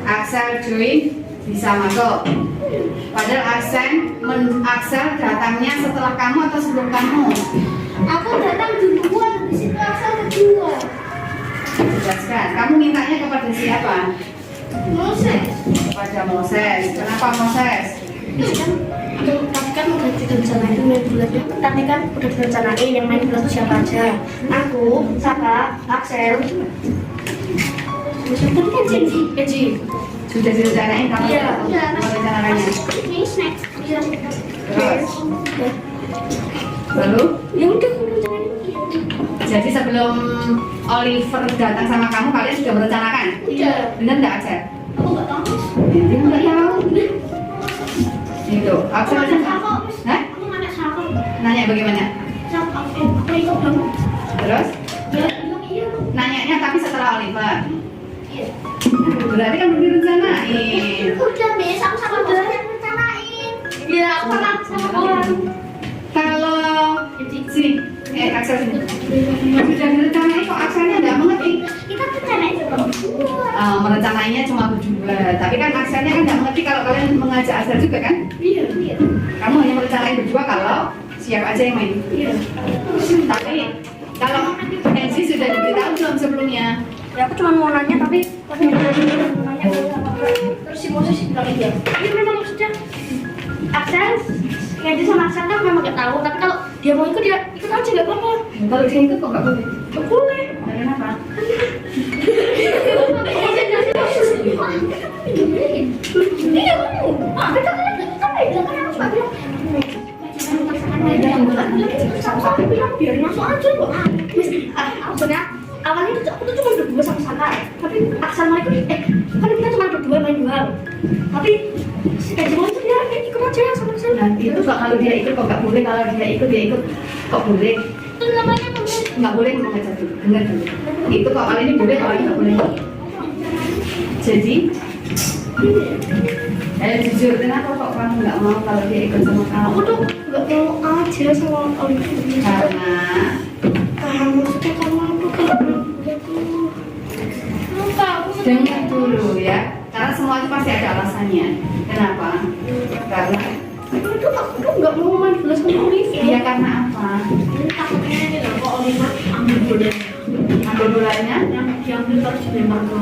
Axel join bisa masuk. Padahal Axel datangnya setelah kamu atau sebelum kamu? Aku datang duluan, di situ Aksa kedua. Jelaskan. Kamu mintanya kepada siapa? Moses. Kepada Moses. Kenapa Moses? Tapi kan udah direncanain main bulan depan. Tapi kan udah direncanain yang main bulan siapa aja. Aku, Saka, Axel. Siapa kan Kenji. Sudah direncanain kamu? Iya. Merencanakannya. Ini snack. Iya. Terus? Lalu? Ya udah aku rencanain gitu. Jadi sebelum Oliver datang sama kamu, kalian sudah merencanakan? Udah. Bener nggak Aksel? Aku nggak tahu. Dia nggak tahu. Itu, Aksel aja nggak? Hah? Aku nanya sama. Nanya bagaimana? Sama aku ikut dong. Terus? Dia bilang iya. Nanyanya tapi setelah Oliver. Iya. Berarti kan belum direncanain. Udah deh, sama-sama udah rencanain. Iya, aku pernah sama orang. Kalau sini, Aksel sini. Sudah direncanain kok Akselnya nggak mengerti. Kita rencanain cuma berdua. Merencanainya cuma berdua, tapi kan Akselnya kan nggak mengerti kalau kalian mengajak Aksel juga kan? Iya, iya. Kamu hanya merencanain berdua kalau siapa aja yang main. Iya. Tapi kalau Nancy sudah diberitahu belum sebelumnya? Ya aku cuma mau nanya tapi pas mau nanya terus si Moses bilang iya. Iya memang maksudnya Aksen Kenji sama Aksen kan memang gak tahu, tapi kalau dia mau ikut dia ikut aja gak apa-apa. Kalau dia ikut kok nggak boleh? Gak boleh. Kenapa? Iya kamu. Ah kita kan bilang kan aku suka bilang. Sama-sama bilang biarin masuk aja kok. Maksudnya awalnya tuh aku tuh cuma berdua sama Saka, tapi Aksan mau ikut kan kita cuma berdua main duel, tapi si Kenji mau ikut dia ikut aja sama Aksan. Nah, itu kok kalau dia ikut kok nggak boleh, kalau dia ikut kok boleh? Itu namanya temen. Nggak boleh mengajak dulu, dengar dulu. Itu kok kali ini boleh, kalau ini nggak boleh. Jadi, jujur, kenapa kok kamu nggak mau kalau dia ikut sama kamu? Aku tuh nggak mau aja sama Oliver Karena maksudnya karena aku kan lupa aku dengar dulu ya, karena semua itu pasti ada alasannya. Kenapa? Karena aku tuh nggak mau main bola sama Oliver. dia karena apa? Takutnya ini loh, kok Oliver ambil bola Ambil bolanya, yang diambil terus dilempar ke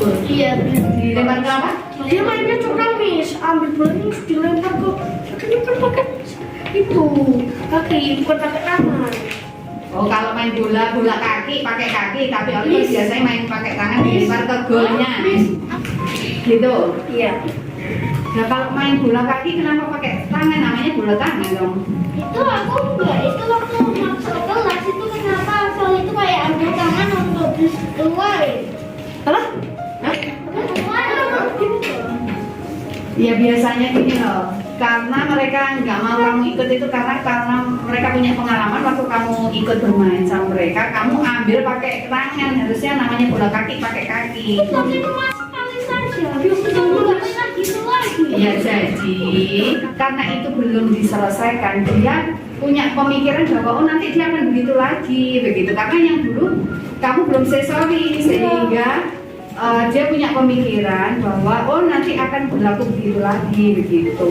gol. Iya, dilempar ke apa? dia mainnya curang Miss, ambil bolanya terus dilempar ke kakinya kan pakai itu kaki bukan pakai tangan. Oh, kalau main bola kaki pakai kaki, tapi Oliver biasanya main pakai tangan dilempar ke golnya. Gitu. Iya. Nah, kalau main bola kaki kenapa pakai tangan? Namanya bola tangan dong. Itu aku enggak, itu waktu masuk kelas itu kenapa soal itu kayak ambil tangan untuk keluar. Hah? Ya biasanya gini loh, karena mereka nggak mau kamu ikut itu karena mereka punya pengalaman waktu kamu ikut bermain sama mereka, kamu ambil pakai tangan, harusnya namanya bola kaki pakai kaki. Tapi cuma sekali saja, habis itu mulai lagi itu lagi. Ya jadi karena itu belum diselesaikan, dia punya pemikiran bahwa oh nanti dia akan begitu lagi, begitu. Karena yang dulu kamu belum say sorry, sehingga dia punya pemikiran bahwa oh nanti akan berlaku begitu lagi, begitu.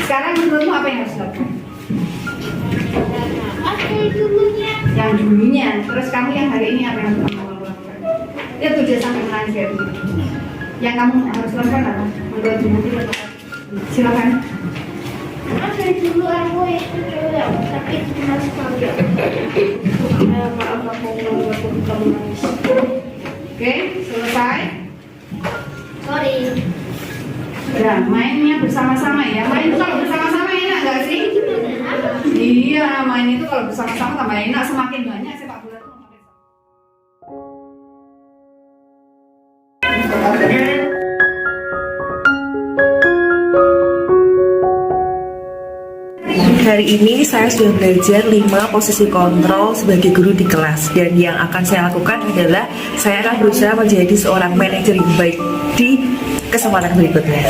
Sekarang menurutmu apa yang harus dilakukan? Aku dulunya. Yang dulunya, terus kamu yang hari ini apa yang harus kamu lakukan? Lihat tuh dia sampai menangis kayak gitu. Yang kamu harus lakukan apa? Menurutmu tidak apa? Silakan. Aku dulu aku itu cewek sakit cuma sekali. Maaf aku membuat kamu nangis. Oke, selesai. Sorry. Udah, mainnya bersama-sama ya. Main itu kalau bersama-sama enak nggak sih? Iya, main itu kalau bersama-sama tambah enak. Semakin banyak sepak bola itu semakin Hari ini saya sudah belajar 5 posisi kontrol sebagai guru di kelas, dan yang akan saya lakukan adalah saya akan berusaha menjadi seorang manajer yang baik di kesempatan berikutnya.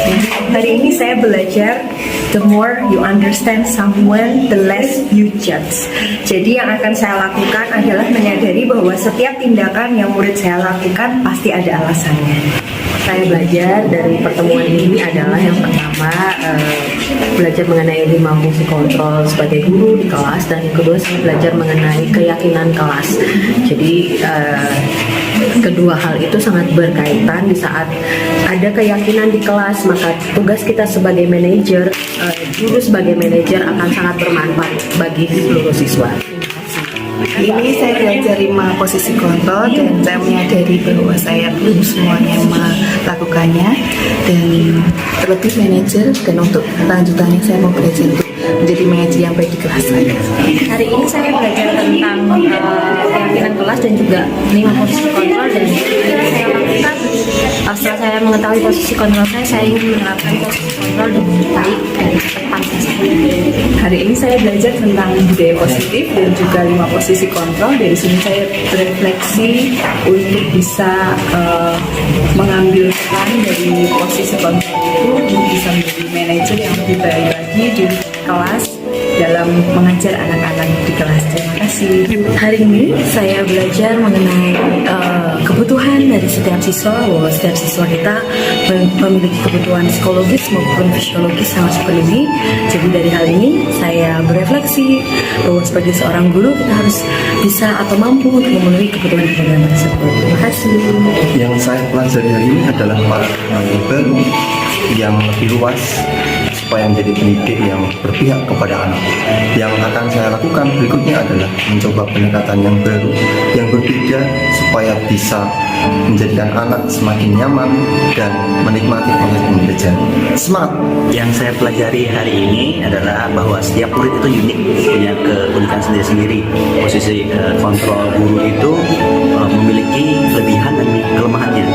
Hari ini saya belajar the more you understand someone, the less you judge. Jadi yang akan saya lakukan adalah menyadari bahwa setiap tindakan yang murid saya lakukan pasti ada alasannya. Saya belajar dari pertemuan ini adalah yang pertama belajar mengenai 5 fungsi kontrol sebagai guru di kelas, dan yang kedua saya belajar mengenai keyakinan kelas. Jadi kedua hal itu sangat berkaitan. Di saat ada keyakinan di kelas, maka tugas kita sebagai manajer, guru sebagai manajer akan sangat bermanfaat bagi seluruh siswa. Terima kasih. Ini saya belajar 5 posisi kontrol dan saya menyadari bahwa saya belum semuanya melakukannya, dan terlebih manajer, dan untuk lanjutannya saya mau belajar untuk menjadi manajer yang baik di kelas saya. Hari ini saya belajar tentang keyakinan kelas dan juga 5 posisi kontrol, dan saya lakukan setelah saya mengetahui posisi kontrol saya ingin menerapkan posisi kontrol dengan baik dan tepat. Hari ini saya belajar tentang budaya positif dan juga 5 posisi kontrol. Dari sini saya berefleksi untuk bisa mengambil peran dari posisi kontrol itu untuk bisa menjadi manajer yang lebih baik lagi di kelas dalam mengajar anak-anak di kelas. Terima kasih. Hari ini saya belajar mengenai kebutuhan dari setiap siswa, bahwa setiap siswa kita memiliki kebutuhan psikologis maupun fisiologis sangat seperti ini. Jadi dari hal ini saya berefleksi bahwa sebagai seorang guru kita harus bisa atau mampu untuk memenuhi kebutuhan tersebut. Terima kasih. Yang saya pelajari hari ini adalah paradigma yang baru, yang lebih luas, supaya menjadi pendidik yang berpihak kepada anak. Yang akan saya lakukan berikutnya adalah mencoba pendekatan yang baru, yang berbeda, supaya bisa menjadikan anak semakin nyaman dan menikmati proses pembelajaran. Semangat! Yang saya pelajari hari ini adalah bahwa setiap murid itu unik, punya keunikan sendiri-sendiri. Posisi kontrol guru itu memiliki kelebihan dan kelemahannya.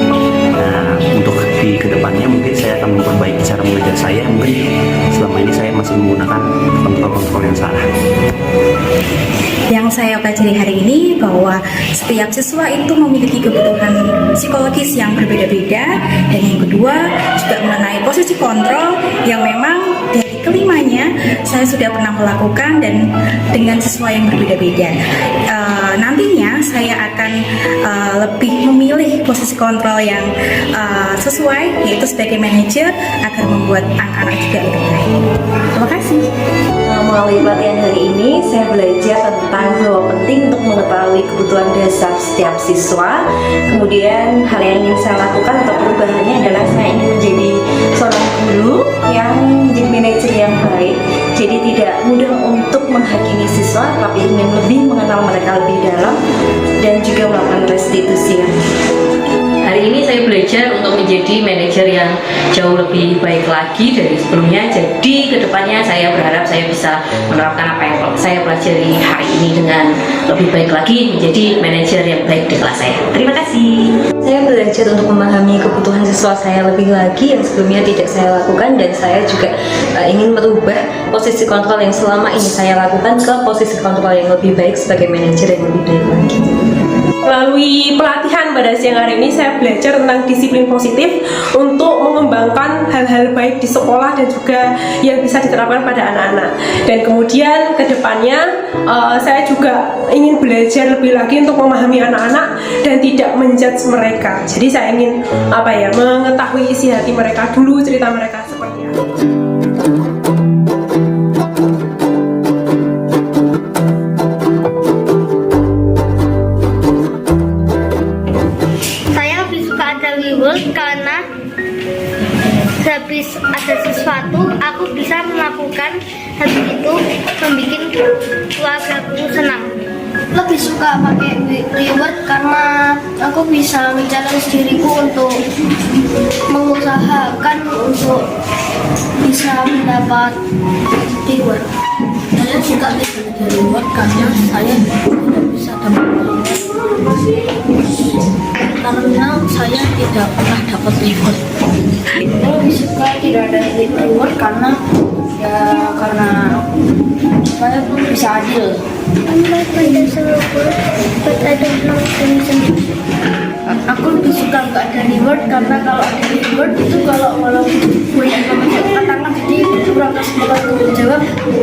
Nah, untuk di kedepannya mungkin saya akan memperbaiki cara mengajar saya. Mungkin selama ini saya masih menggunakan kontrol-kontrol yang salah. Yang saya pelajari hari ini bahwa setiap siswa itu memiliki kebutuhan psikologis yang berbeda-beda, dan yang kedua juga mengenai posisi kontrol yang memang dari kelimanya saya sudah pernah melakukan dan dengan siswa yang berbeda-beda. Nantinya saya akan lebih memilih posisi kontrol yang sesuai, yaitu sebagai manajer agar membuat anak-anak juga lebih baik. Terima kasih. Melalui pelatihan hari ini, saya belajar tentang bahwa penting untuk mengetahui kebutuhan dasar setiap siswa. Kemudian hal yang ingin saya lakukan atau perubahannya adalah saya ingin menjadi seorang guru yang menjadi manajer yang baik. Jadi tidak mudah untuk menghakimi siswa, tapi ingin lebih mengenal mereka lebih dalam dan juga melakukan restitusi. Hari ini saya belajar untuk menjadi manajer yang jauh lebih baik lagi dari sebelumnya. Jadi kedepannya saya berharap saya bisa menerapkan apa yang saya pelajari hari ini dengan lebih baik lagi, menjadi manajer yang baik di kelas saya. Terima kasih. Saya belajar untuk memahami kebutuhan siswa saya lebih lagi yang sebelumnya tidak saya lakukan, dan saya juga ingin merubah posisi kontrol yang selama ini saya lakukan ke posisi kontrol yang lebih baik sebagai manajer yang lebih baik lagi. Melalui pelatihan pada siang hari ini saya belajar tentang disiplin positif untuk mengembangkan hal-hal baik di sekolah dan juga yang bisa diterapkan pada anak-anak. Dan kemudian ke depannya saya juga ingin belajar lebih lagi untuk memahami anak-anak dan tidak menjudge mereka. Jadi saya ingin mengetahui isi hati mereka dulu, cerita mereka seperti apa. Karena habis ada sesuatu aku bisa melakukan, habis itu membuat keluargaku senang. Lebih suka pakai reward karena aku bisa men-challenge diriku untuk mengusahakan untuk bisa mendapat reward. Saya suka ada reward karena saya tidak bisa dapat reward karena saya tidak pernah dapat reward. Saya lebih suka tidak ada reward karena saya pun bisa adil. Aku lebih suka nggak ada reward karena kalau ada reward itu kalau banyak banget katakan jadi kurang kesempatan untuk menjawab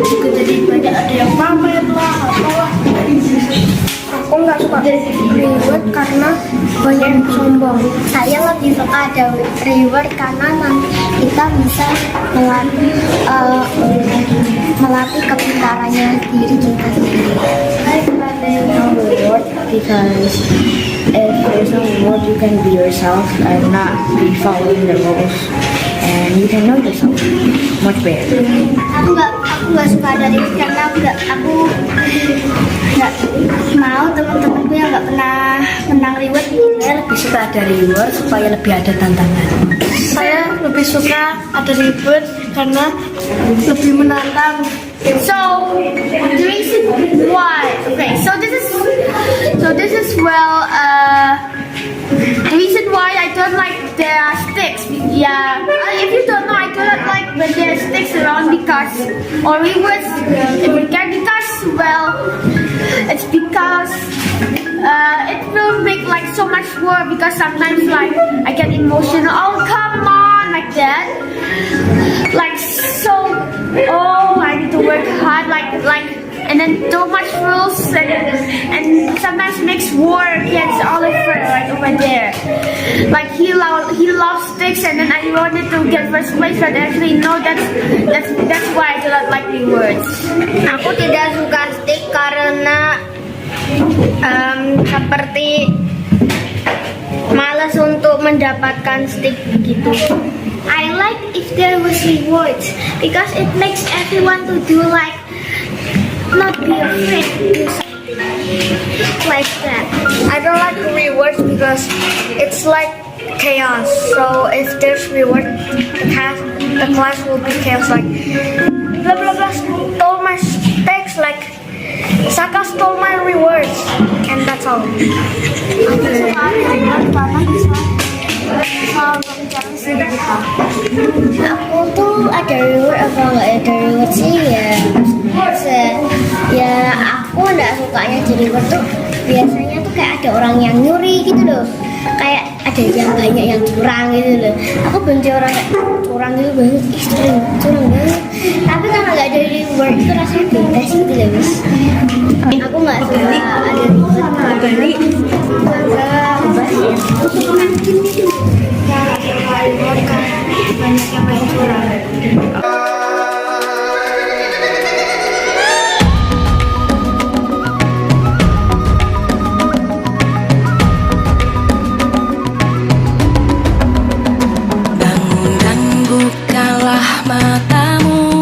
juga jadi banyak ada yang pamer lah apalah. Aku nggak suka reward karena banyak yang sombong. Saya lebih suka ada reward karena nanti kita bisa melatih kepintarannya diri kita sendiri. I like reward because if there's no reward you can be yourself and not be following the rules, and you can know yourself much better. Aku nggak suka ada reward karena aku nggak mau teman-temanku yang nggak pernah menang reward. Saya lebih suka ada reward supaya lebih ada tantangan. Saya lebih suka ada reward karena lebih menantang. So the reason why, okay, so this is well, the reason why I don't like the sticks. Yeah, if you don't know, I don't like when there are sticks around because or rewards. Because well, it's because it will make like so much work because sometimes like I get emotional. Oh come on, like that. Like so, oh I need to work hard and then so much rules and sometimes makes war against Oliver like over there. Like he loves sticks and then I wanted to get first place but actually no, that's why I do not like rewards. Aku tidak suka stick karena seperti malas untuk mendapatkan stick gitu. I like if there was rewards because it makes everyone to do like not be afraid to do something like that. I don't like rewards because it's like chaos. So if there's reward, the class will be chaos. Like blah blah blah stole my sticks, like Saka stole my rewards, and that's all. Aku suka reward karena bisa Aku tuh ada reward apa nggak ada reward sih ya aku nggak sukanya di reward tuh biasanya tuh kayak ada orang yang nyuri gitu loh, kayak ada yang banyak yang curang gitu loh. Aku benci orang kayak curang gitu banget, curang banget. Tapi karena nggak ada reward itu rasanya bebas gitu loh guys. Aku nggak suka ada reward. Banyak yang main curang. Bangun dan bukalah matamu,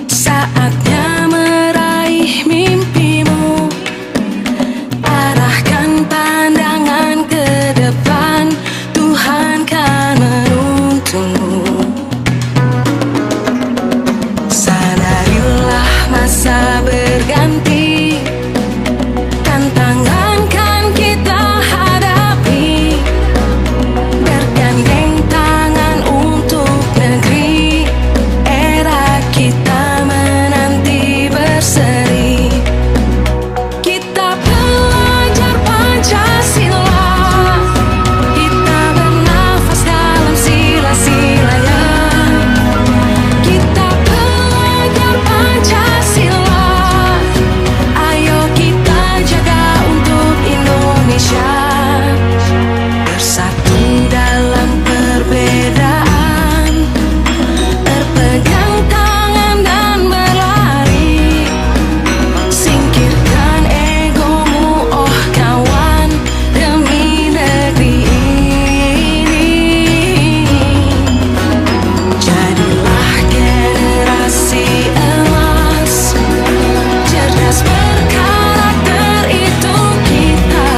saatnya meraih mimpimu. Arahkan pandangan ke depan, Tuhan kan menuntunmu. Sadarilah masa berganti, tantangan kan kita hadapi. Bergandeng tangan untuk negeri, era kita menanti berseri. Kita belajar Pancasila, kita bernafas dalam sila-silanya. Kita belajar Pancasila, ayo kita jaga untuk Indonesia. Bersatu dalam perbedaan, berpegang tangan dan berlari. Singkirkan egomu oh kawan, demi negeri ini. Jadilah generasi emas, cerdas berkarakter itu kita.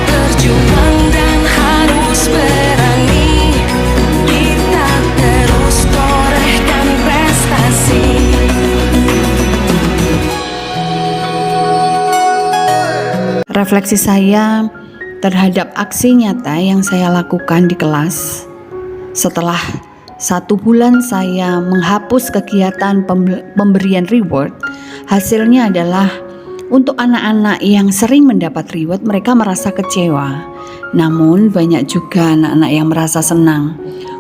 Berjuang dan harus berani, kita terus torehkan prestasi. Refleksi saya terhadap aksi nyata yang saya lakukan di kelas setelah 1 bulan saya menghapus kegiatan pemberian reward. Hasilnya adalah untuk anak-anak yang sering mendapat reward, mereka merasa kecewa. Namun banyak juga anak-anak yang merasa senang.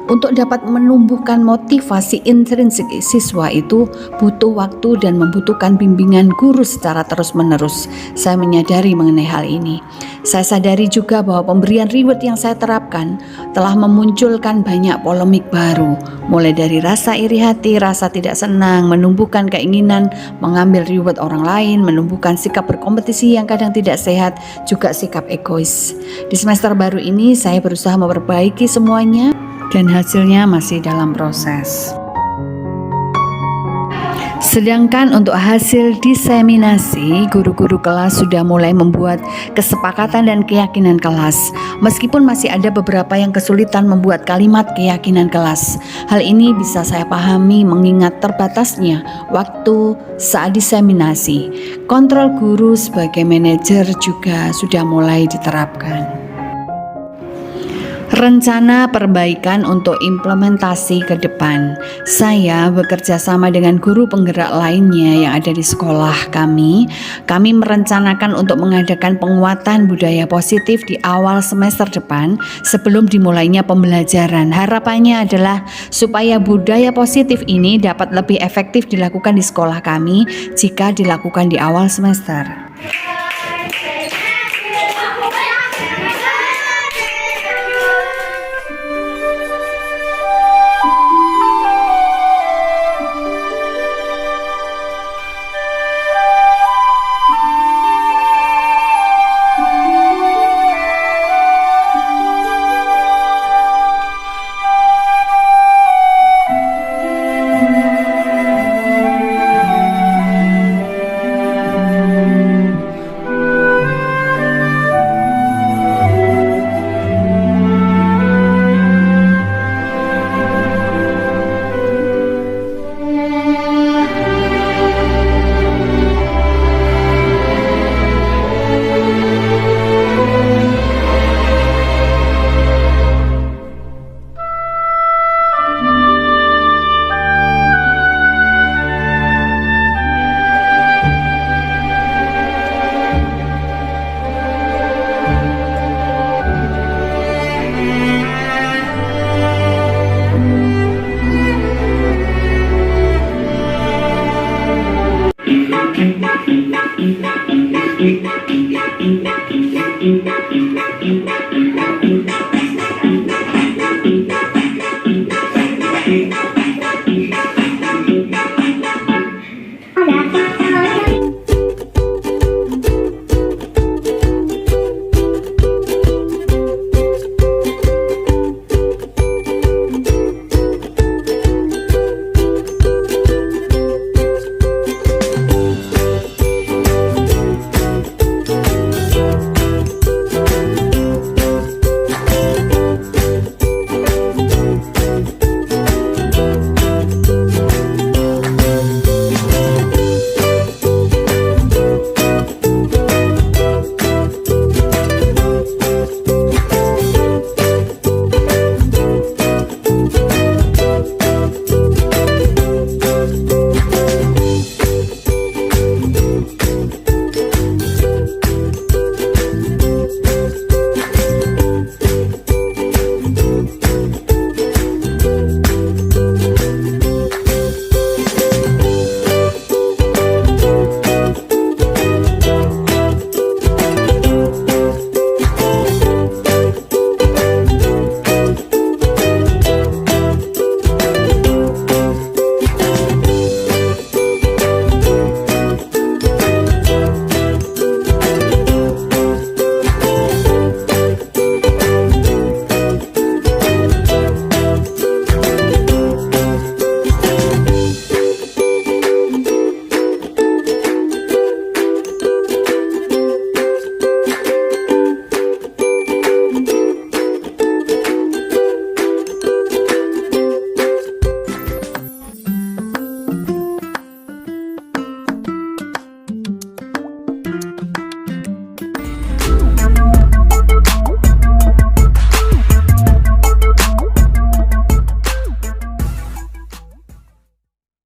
Untuk dapat menumbuhkan motivasi intrinsik siswa itu butuh waktu dan membutuhkan bimbingan guru secara terus-menerus. Saya menyadari mengenai hal ini. Saya sadari juga bahwa pemberian reward yang saya terapkan telah memunculkan banyak polemik baru, mulai dari rasa iri hati, rasa tidak senang, menumbuhkan keinginan mengambil reward orang lain, menumbuhkan sikap berkompetisi yang kadang tidak sehat, juga sikap egois. Di semester baru ini saya berusaha memperbaiki semuanya dan hasilnya masih dalam proses. Sedangkan untuk hasil diseminasi, guru-guru kelas sudah mulai membuat kesepakatan dan keyakinan kelas. Meskipun masih ada beberapa yang kesulitan membuat kalimat keyakinan kelas. Hal ini bisa saya pahami mengingat terbatasnya waktu saat diseminasi. Kontrol guru sebagai manajer juga sudah mulai diterapkan. Rencana perbaikan untuk implementasi ke depan. Saya bekerja sama dengan guru penggerak lainnya yang ada di sekolah kami. Kami merencanakan untuk mengadakan penguatan budaya positif di awal semester depan sebelum dimulainya pembelajaran. Harapannya adalah supaya budaya positif ini dapat lebih efektif dilakukan di sekolah kami jika dilakukan di awal semester.